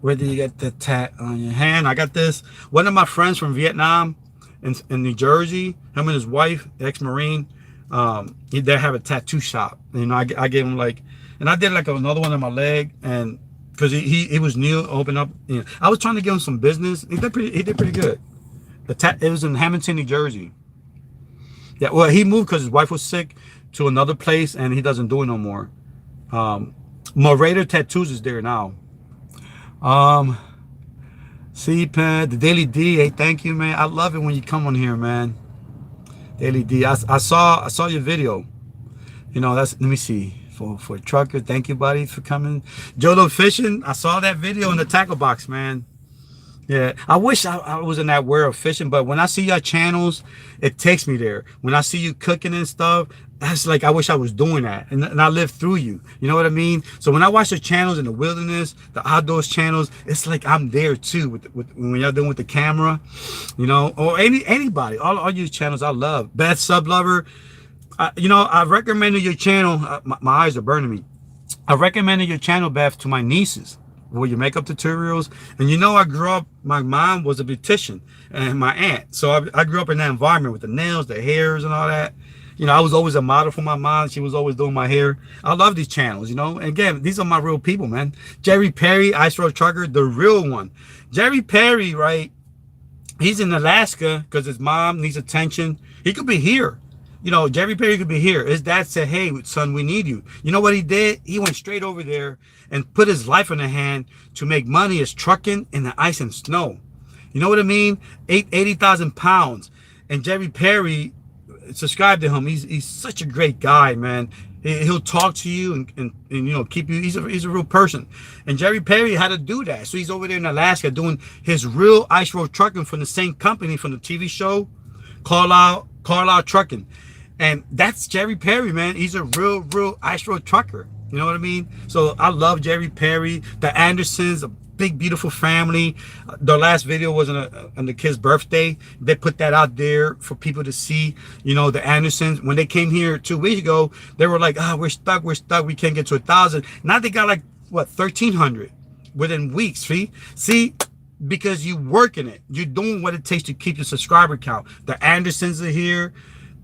Where did you get the tat on your hand? I got this. One of my friends from Vietnam in New Jersey, him and his wife, ex-Marine, they have a tattoo shop. You know, I gave him like, and I did like another one on my leg, and because he was new, open up. You know, I was trying to give him some business. He did pretty good. It was in Hamilton, New Jersey. Yeah, well, he moved because his wife was sick to another place, and he doesn't do it no more. Morator Tattoos is there now. CPAD, the Daily D. Hey, thank you, man. I love it when you come on here, man. Daily D. I saw your video. You know, let me see. For trucker, thank you, buddy, for coming. Jolo Fishing, I saw that video in the tackle box, man. Yeah, I wish I was in that world of fishing, but when I see your channels, it takes me there. When I see you cooking and stuff, that's like, I wish I was doing that, and I live through you. You know what I mean? So when I watch the channels in the wilderness, the outdoors channels, it's like I'm there too with when y'all doing with the camera, you know, or anybody. All your channels I love. Bad Sub Lover, you know, I recommended your channel. My eyes are burning me. I recommended your channel, Beth, to my nieces. Well, your makeup tutorials. And you know, I grew up, my mom was a beautician and my aunt. So I grew up in that environment with the nails, the hairs and all that. You know, I was always a model for my mom. She was always doing my hair. I love these channels, you know. And again, these are my real people, man. Jerry Perry, Ice Road Trucker, the real one. Jerry Perry, right? He's in Alaska because his mom needs attention. He could be here. You know, Jerry Perry could be here. His dad said, hey, son, we need you. You know what he did? He went straight over there and put his life in the hand to make money as trucking in the ice and snow. You know what I mean? 80,000 pounds. And Jerry Perry, subscribe to him. He's such a great guy, man. He'll talk to you and you know, keep you. He's a real person. And Jerry Perry had to do that. So he's over there in Alaska doing his real ice road trucking from the same company from the TV show, Carlisle Trucking. And that's Jerry Perry, man. He's a real ice road trucker. You know what I mean? So I love Jerry Perry. The Andersons, a big, beautiful family. The last video was on the kid's birthday. They put that out there for people to see. You know, the Andersons, when they came here 2 weeks ago, they were like, we're stuck. We can't get to 1,000. Now they got like, what, 1,300 within weeks, see? Because you working it. You're doing what it takes to keep your subscriber count. The Andersons are here.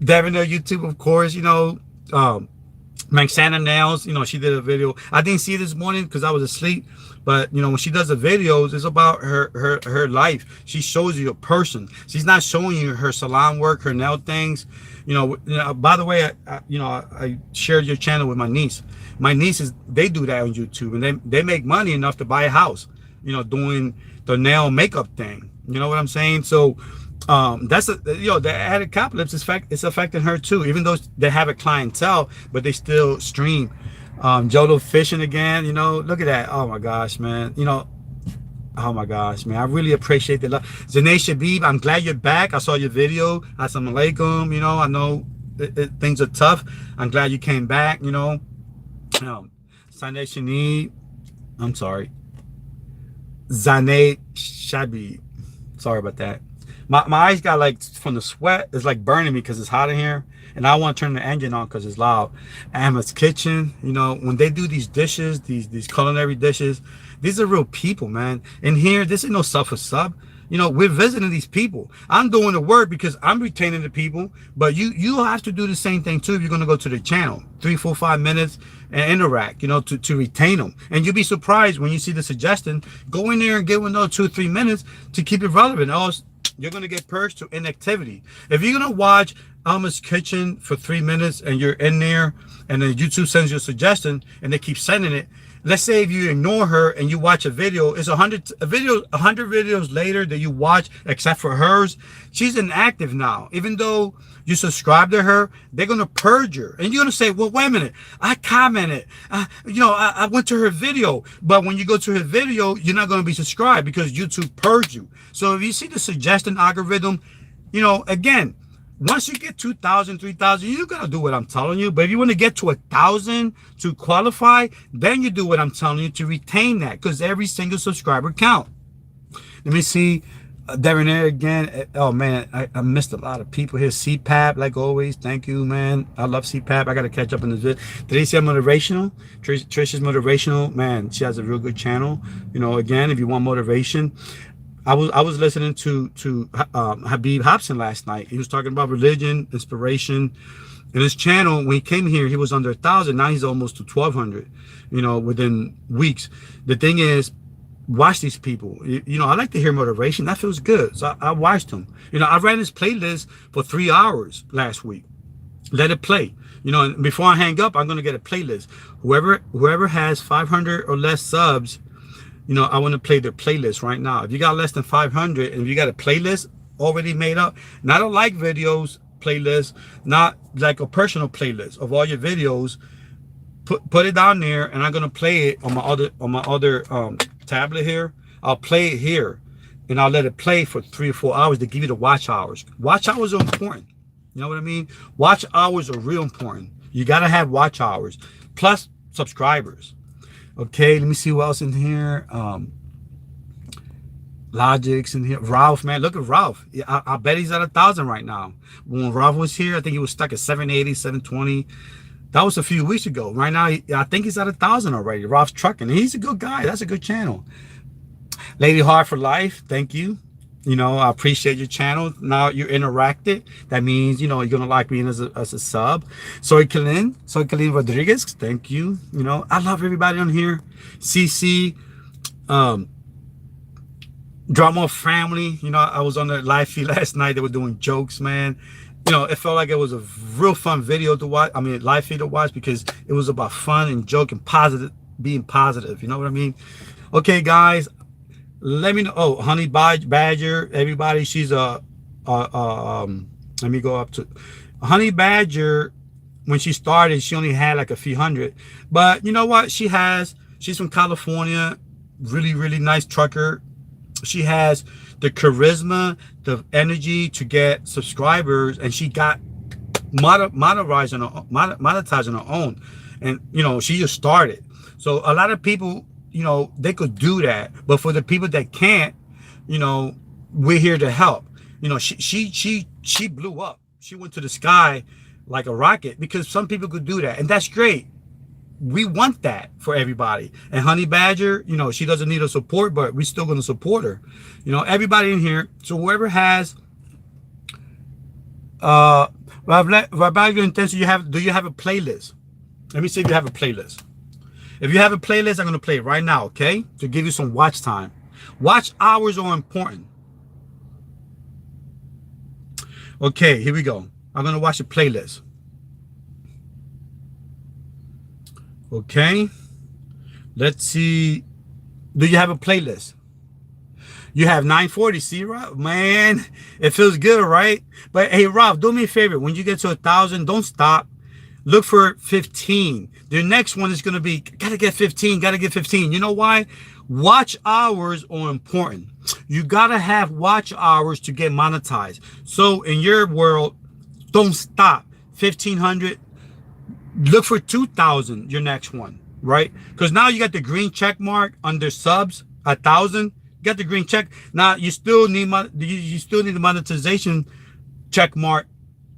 Devin on YouTube, of course, you know. Manxana Nails, you know, she did a video. I didn't see it this morning because I was asleep. But, you know, when she does the videos, it's about her life. She shows you a person. She's not showing you her salon work, her nail things. You know, by the way, I shared your channel with my niece. My nieces, they do that on YouTube. And they make money enough to buy a house, you know, doing the nail makeup thing. You know what I'm saying? So that's you know, the Adpocalyse it's affecting her too, even though they have a clientele, but they still stream. Jolo Fishing again, you know, look at that. Oh my gosh, man. You know, oh my gosh, man, I really appreciate the love. Zane Shabib, I'm glad you're back. I saw your video. Assalamu alaikum. You know, I know things are tough. I'm glad you came back. You know, Sunday Shani, I'm sorry, Zane Shabib, sorry about that. My eyes got like, from the sweat, it's like burning me because it's hot in here. And I want to turn the engine on because it's loud. Emma's Kitchen, you know, when they do these dishes, these culinary dishes, these are real people, man. In here, this ain't no sub. You know, we're visiting these people. I'm doing the work because I'm retaining the people. But you have to do the same thing too if you're going to go to the channel. 3, 4, 5 minutes and interact, you know, to retain them. And you'll be surprised when you see the suggestion. Go in there and give them another 2 or 3 minutes to keep it relevant. Else, you're going to get purged to inactivity. If you're going to watch Alma's Kitchen for 3 minutes and you're in there and then YouTube sends you a suggestion and they keep sending it, let's say if you ignore her and you watch a video, it's 100 videos later that you watch, except for hers, she's inactive now. Even though you subscribe to her, they're gonna purge her, and you're gonna say, well, wait a minute, I commented, I went to her video. But when you go to her video, you're not gonna be subscribed because YouTube purged you. So if you see the suggestion algorithm, again, once you get 2,000, 3,000, you're going to do what I'm telling you. But if you want to get to 1,000 to qualify, then you do what I'm telling you to retain that, because every single subscriber count. Let me see. Debonair again. Oh, man, I missed a lot of people here. CPAP, like always. Thank you, man. I love CPAP. I got to catch up in this video. Did they say motivational? Trisha's motivational. Man, she has a real good channel. Again, if you want motivation. I was listening to Habib Hobson last night. He was talking about religion, inspiration. In his channel, when he came here, he was under 1,000. Now he's almost to 1,200, within weeks. The thing is, watch these people. I like to hear motivation. That feels good. So I watched him. I ran his playlist for 3 hours last week. Let it play. And before I hang up, I'm going to get a playlist. Whoever has 500 or less subs, I want to play their playlist right now. If you got less than 500 and if you got a playlist already made up, not a like videos playlist, not like a personal playlist of all your videos, put it down there, and I'm gonna play it on my other tablet here. I'll play it here, and I'll let it play for 3 or 4 hours to give you the watch hours. Watch hours are important. You know what I mean? Watch hours are real important. You gotta have watch hours plus subscribers. Okay, let me see what else in here. Logic's in here. Ralph, man, look at Ralph. I bet he's at 1,000 right now. When Ralph was here, I think he was stuck at 780, 720. That was a few weeks ago. Right now, I think he's at 1,000 already. Ralph's trucking. And he's a good guy. That's a good channel. Lady Hard for Life, thank you. I appreciate your channel. Now you interacted. That means, you're going to like me as a sub. Soy Kalin Rodriguez, thank you. I love everybody on here. CC, Drama Family. I was on the live feed last night. They were doing jokes, man. It felt like it was a real fun video to watch. I mean, live feed to watch, because it was about fun and joke and positive, being positive. You know what I mean? Okay, guys. Let me know. Oh, Honey Badger, everybody. She's let me go up to Honey Badger. When she started, she only had like a few hundred. But you know what? She's from California. Really, really nice trucker. She has the charisma, the energy to get subscribers, and she got monetized on her own. And she just started. So a lot of people, they could do that, but for the people that can't, we're here to help. She blew up. She went to the sky like a rocket, because some people could do that, and that's great. We want that for everybody. And Honey Badger, she doesn't need a support, but we're still going to support her. Everybody in here. So whoever has Rabbi Intention, do you have a playlist? Let me see if you have a playlist. If you have a playlist, I'm going to play it right now, okay? To give you some watch time. Watch hours are important. Okay, here we go. I'm going to watch a playlist. Okay. Let's see. Do you have a playlist? You have 940. See, Rob? Man, it feels good, right? But hey, Rob, do me a favor. When you get to 1,000, don't stop. Look for 15. The next one is going to be, gotta get 15, gotta get 15. You know why? Watch hours are important. You gotta have watch hours to get monetized. So in your world, don't stop. 1,500. Look for 2,000, your next one, right? Because now you got the green check mark under subs, 1,000. You got the green check. Now you still need the monetization check mark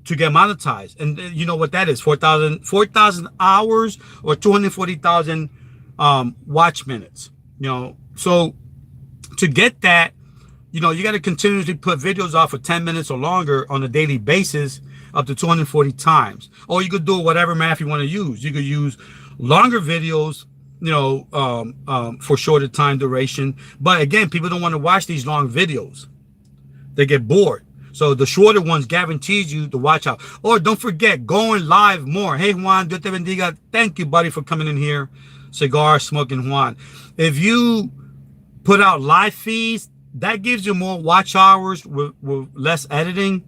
to get monetized. And you know what that is, 4,000 hours or 240,000 watch minutes. So to get that, you got to continuously put videos out for 10 minutes or longer on a daily basis, up to 240 times. Or you could do whatever math you want to use. You could use longer videos, for shorter time duration. But again, people don't want to watch these long videos. They get bored. So the shorter ones guarantees you to watch out. Or don't forget, going live more. Hey, Juan, Dios te bendiga. Thank you, buddy, for coming in here. Cigar Smoking Juan. If you put out live feeds, that gives you more watch hours with less editing.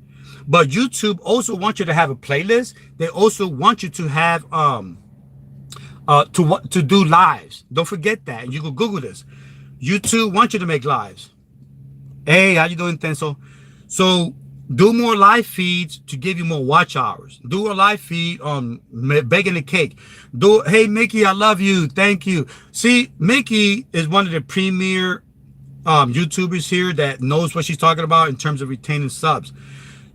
But YouTube also wants you to have a playlist. They also want you to have to do lives. Don't forget that. You can Google this. YouTube wants you to make lives. Hey, how you doing, Tenso? So do more live feeds to give you more watch hours. Do a live feed on baking a cake. Hey, Mickey, I love you. Thank you. See, Mickey is one of the premier YouTubers here that knows what she's talking about in terms of retaining subs.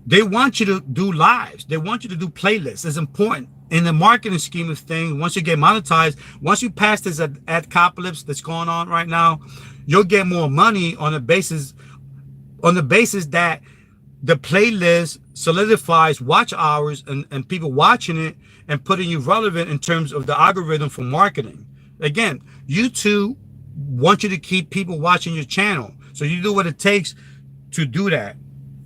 They want you to do lives. They want you to do playlists. It's important in the marketing scheme of things. Once you get monetized, once you pass this adpocalypse that's going on right now, you'll get more money on the basis that the playlist solidifies watch hours and people watching it and putting you relevant in terms of the algorithm for marketing. Again, YouTube wants you to keep people watching your channel. So you do what it takes to do that.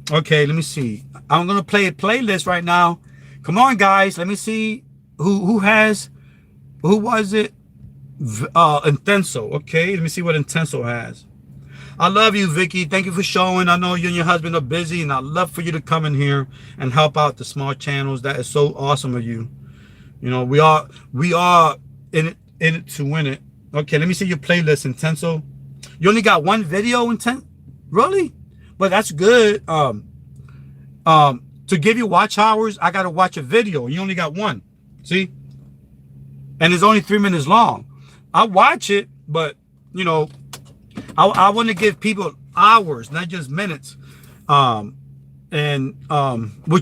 Okay, let me see. I'm going to play a playlist right now. Come on, guys. Let me see who was it? Intenso. Okay, let me see what Intenso has. I love you, Vicky. Thank you for showing. I know you and your husband are busy, and I'd love for you to come in here and help out the small channels. That is so awesome of you. You know, we are in it to win it. Okay, let me see your playlist, Intenso. You only got one video, Intenso? Really? But that's good. To give you watch hours, I gotta watch a video. You only got one. See? And it's only 3 minutes long. I watch it, but you know, I want to give people hours, not just minutes. Which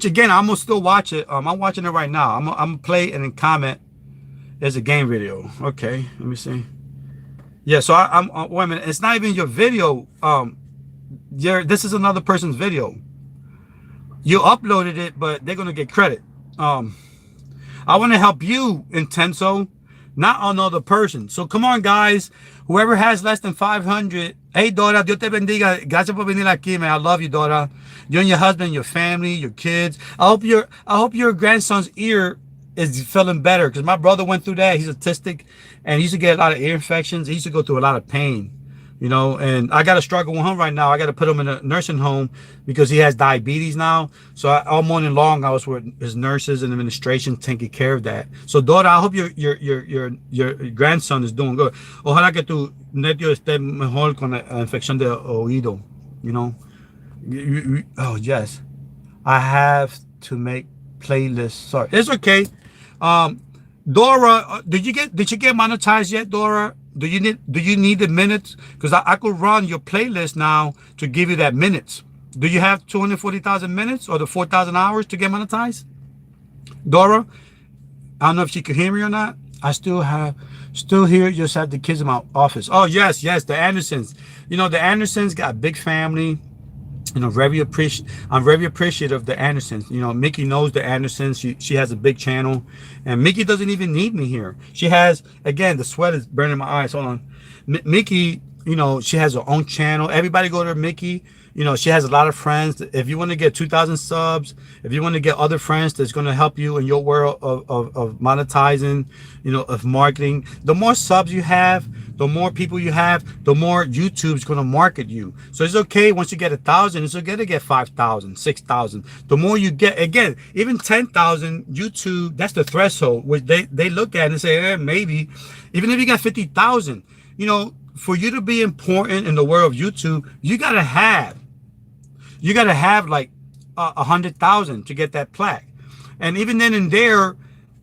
again, I'm gonna still watch it. I'm watching it right now. I'm gonna play and then comment. There's a game video. Okay, let me see. Yeah, so I'm wait a minute. It's not even your video. This is another person's video. You uploaded it, but they're gonna get credit. I want to help you, Intenso, not another person. So come on, guys. Whoever has less than 500. Hey, Dora, Dios te bendiga. Gracias por venir aquí, man. I love you, Dora. You and your husband, your family, your kids. I hope your grandson's ear is feeling better, because my brother went through that. He's autistic, and he used to get a lot of ear infections. He used to go through a lot of pain, you know, and I got to struggle with him right now. I got to put him in a nursing home because he has diabetes now. So all morning long, I was with his nurses and administration taking care of that. So, daughter, I hope your grandson is doing good. Ojalá que tu neto esté mejor con la infección de oído, you know. Oh, yes. I have to make playlists. Sorry. It's okay. Dora, did you get monetized yet, Dora? Do you need the minutes? Because I could run your playlist now to give you that minutes. Do you have 240,000 minutes or the 4,000 hours to get monetized? Dora, I don't know if she could hear me or not. I still here, just have the kids in my office. Oh, yes, the Andersons. You know, the Andersons got a big family. You know, I'm very appreciative of the Andersons. You know, Mickey knows the Andersons. She has a big channel, and Mickey doesn't even need me here. She has, again, the sweat is burning my eyes. Hold on. Mickey, you know, she has her own channel. Everybody go to Mickey. You know, she has a lot of friends. If you want to get 2,000 subs, if you want to get other friends that's going to help you in your world of monetizing, you know, of marketing, the more subs you have, the more people you have, the more YouTube's going to market you. So it's okay once you get 1,000, it's okay to get 5,000, 6,000. The more you get, again, even 10,000, YouTube, that's the threshold, which they look at and say, maybe. Even if you got 50,000, you know, for you to be important in the world of YouTube, you got to have like 100,000 to get that plaque. And even then and there,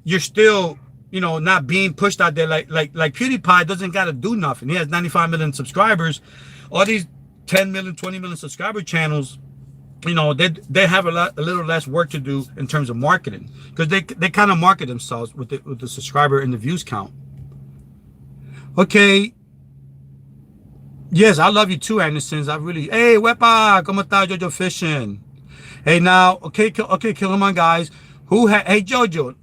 you're still, you know, not being pushed out there like PewDiePie doesn't got to do nothing. He has 95 million subscribers. All these 10 million, 20 million subscriber channels, you know, they have a little less work to do in terms of marketing, because they kind of market themselves with the subscriber and the views count. Okay. Yes, I love you too, Andersons. I really. Hey, Wepa, ¿cómo está Jojo Fishing? Hey, now, okay, come on, guys. Hey, Jojo,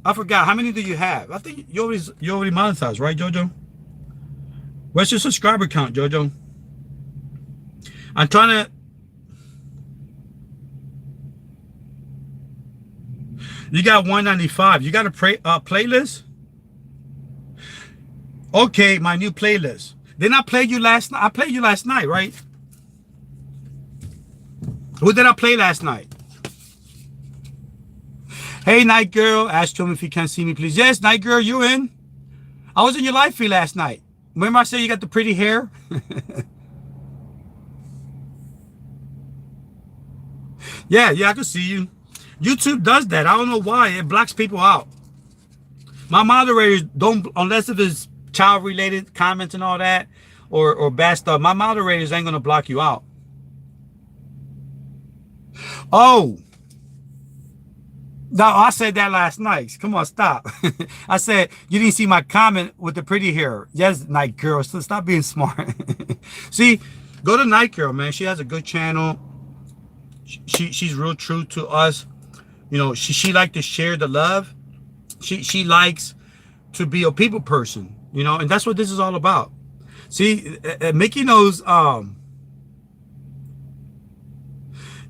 I forgot. How many do you have? I think you already monetized, right, Jojo? What's your subscriber count, Jojo? I'm trying to. You got 195. You got a playlist? Okay, my new playlist. Didn't I play you last night? I played you last night, right? Who did I play last night? Hey, Night Girl. Ask him if he can see me, please. Yes, Night Girl, you in? I was in your live feed last night. Remember I said you got the pretty hair? Yeah, I can see you. YouTube does that. I don't know why. It blocks people out. My moderators don't, unless if it's child related comments and all that, or bad stuff. My moderators ain't gonna block you out. Oh, no, I said that last night. Come on, stop. I said you didn't see my comment with the pretty hair. Yes, Night Girl. So stop being smart. See, go to Night Girl, man. She has a good channel. She's real true to us. You know, she like to share the love. She likes to be a people person. You know, and that's what this is all about. See, Mickey knows.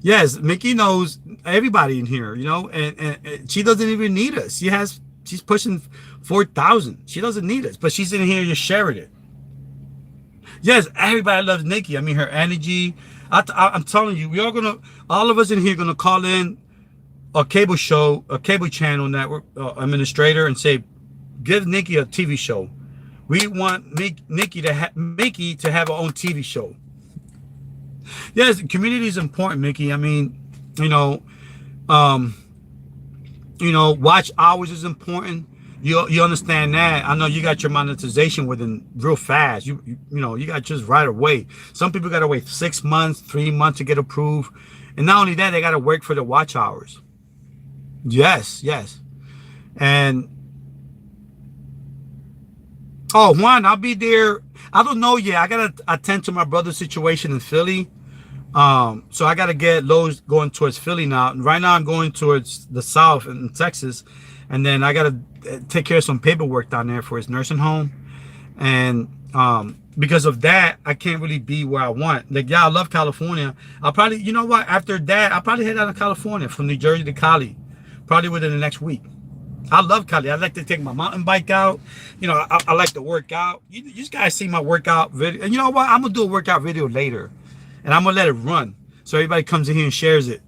Yes, Mickey knows everybody in here. You know, and she doesn't even need us. She's pushing 4,000. She doesn't need us, but she's in here just sharing it. Yes, everybody loves Nikki. I mean, her energy. I'm telling you, all of us in here gonna call in a cable show, a cable channel network administrator, and say, give Nikki a TV show. We want Nikki to have her own TV show. Yes, community is important, Mickey. I mean, watch hours is important. You understand that. I know you got your monetization within real fast. You got just right away. Some people got to wait 6 months, 3 months to get approved. And not only that, they got to work for the watch hours. Yes. And oh, Juan, I'll be there. I don't know yet. I got to attend to my brother's situation in Philly. So I got to get Lowe's going towards Philly now. Right now I'm going towards the South in Texas. And then I got to take care of some paperwork down there for his nursing home. And because of that, I can't really be where I want. Like, yeah, I love California. I'll probably, you know what? After that, I'll probably head out of California from New Jersey to Cali. Probably within the next week. I love Cali. I like to take my mountain bike out. I like to work out. You guys see my workout video. And you know what? I'm going to do a workout video later. And I'm going to let it run. So everybody comes in here and shares it.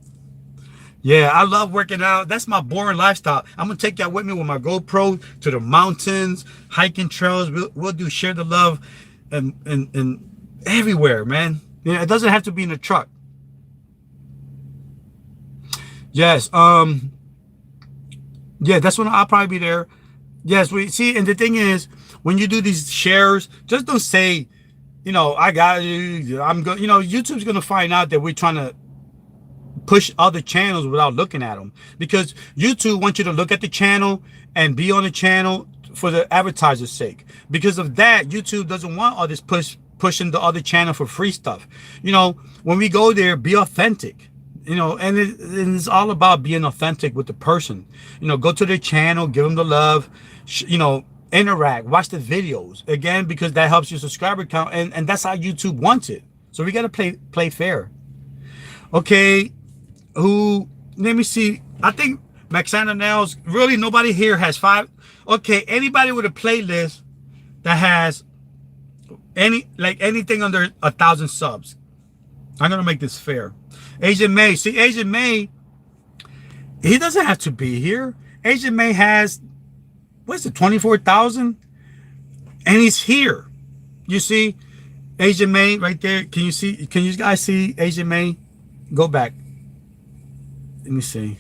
Yeah, I love working out. That's my boring lifestyle. I'm going to take y'all with me with my GoPro to the mountains, hiking trails. We'll do share the love and everywhere, man. It doesn't have to be in a truck. Yes. Yeah, that's when I'll probably be there. Yes, we see. And the thing is, when you do these shares, just don't say, I got you. I'm going, YouTube's going to find out that we're trying to push other channels without looking at them, because YouTube wants you to look at the channel and be on the channel for the advertiser's sake. Because of that, YouTube doesn't want all this pushing the other channel for free stuff. When we go there, be authentic. And it's all about being authentic with the person. Go to their channel, give them the love, interact, watch the videos again, because that helps your subscriber count, and that's how YouTube wants it. So we got to play fair. Okay. Let me see. I think Maxana Nails, really nobody here has 5. Okay, anybody with a playlist that has anything under 1,000 subs. I'm gonna make this fair. Asian May. See, Asian May, he doesn't have to be here. Asian May has, what's it, 24,000? And he's here. You see Asian May right there. Can you guys see Asian May? Go back. Let me see.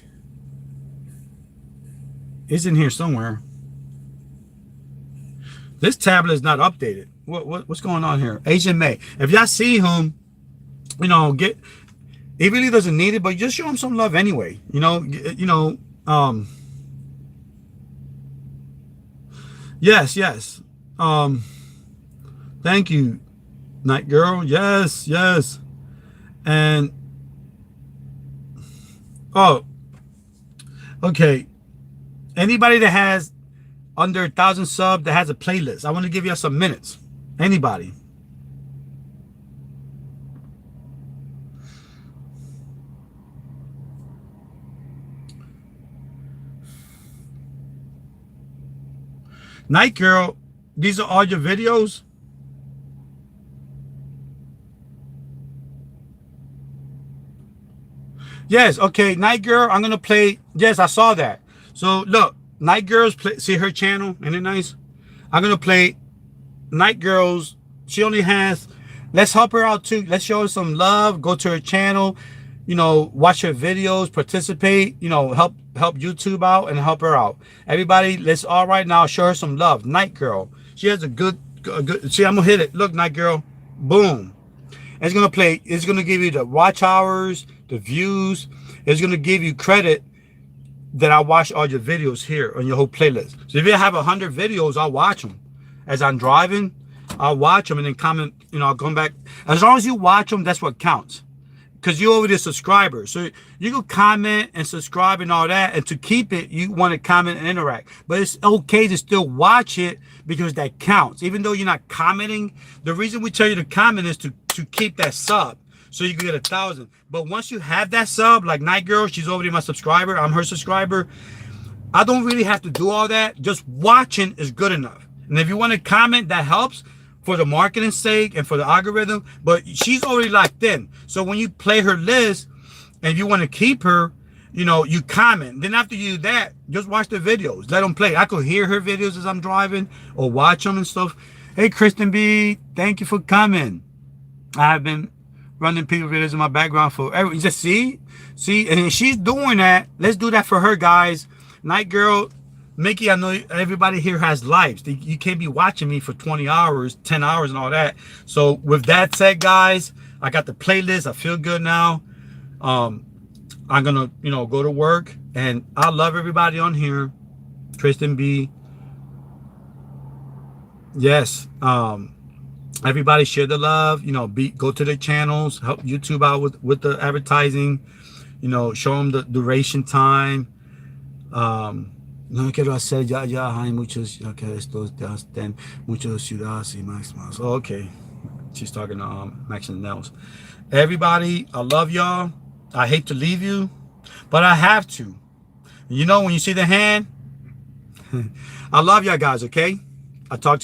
It's in here somewhere. This tablet is not updated. What's going on here? Asian May. If y'all see him, he really doesn't need it, but just show him some love anyway. Yes. Thank you, Night Girl. Yes. And oh, okay. Anybody that has under 1,000 subs that has a playlist, I want to give you some minutes. Anybody. Night Girl, These are all your videos? Yes, okay, Night Girl, I'm gonna play. Yes, I saw that. So look, Night Girl's play, see her channel, isn't it nice? I'm gonna play Night Girls. She only has, let's help her out too. Let's show her some love. Go to her channel, you know, watch her videos, participate, you know, help YouTube out and help her out. Everybody, let's all right now show her some love. Night Girl. She has a good see, I'm gonna hit it. Look, Night Girl. Boom. It's gonna play, it's gonna give you the watch hours, the views. It's gonna give you credit that I watch all your videos here on your whole playlist. So if you have 100 videos, I'll watch them. As I'm driving, I'll watch them and then comment, you know, I'll come back. As long as you watch them, that's what counts. Because you're already a subscriber. So you can comment and subscribe and all that. And to keep it, you want to comment and interact. But it's okay to still watch it because that counts. Even though you're not commenting, the reason we tell you to comment is to keep that sub. So you can get 1,000. But once you have that sub, like Night Girl, she's already my subscriber. I'm her subscriber. I don't really have to do all that. Just watching is good enough. And if you want to comment, that helps for the marketing sake and for the algorithm. But she's already locked in. So when you play her list and you want to keep her, you know, you comment. Then after you do that, just watch the videos. Let them play. I could hear her videos as I'm driving or watch them and stuff. Hey, Kristen B, thank you for coming. I've been running people videos in my background for everyone. Just see, and she's doing that. Let's do that for her, guys. Night Girl, Mickey, I know everybody here has lives. You can't be watching me for 20 hours, 10 hours and all that. So with that said, guys, I got the playlist. I feel good now. I'm gonna, you know, go to work, and I love everybody on here. Tristan B. Yes. Everybody share the love, you know, go to their channels, help YouTube out with the advertising, you know, show them the duration time. No quiero hacer ya hay muchos que estos ten muchas ciudades y más. Oh, okay. She's talking to Max and Nels. Everybody, I love y'all. I hate to leave you, but I have to. You know, when you see the hand, I love y'all guys, okay? I'll talk to you.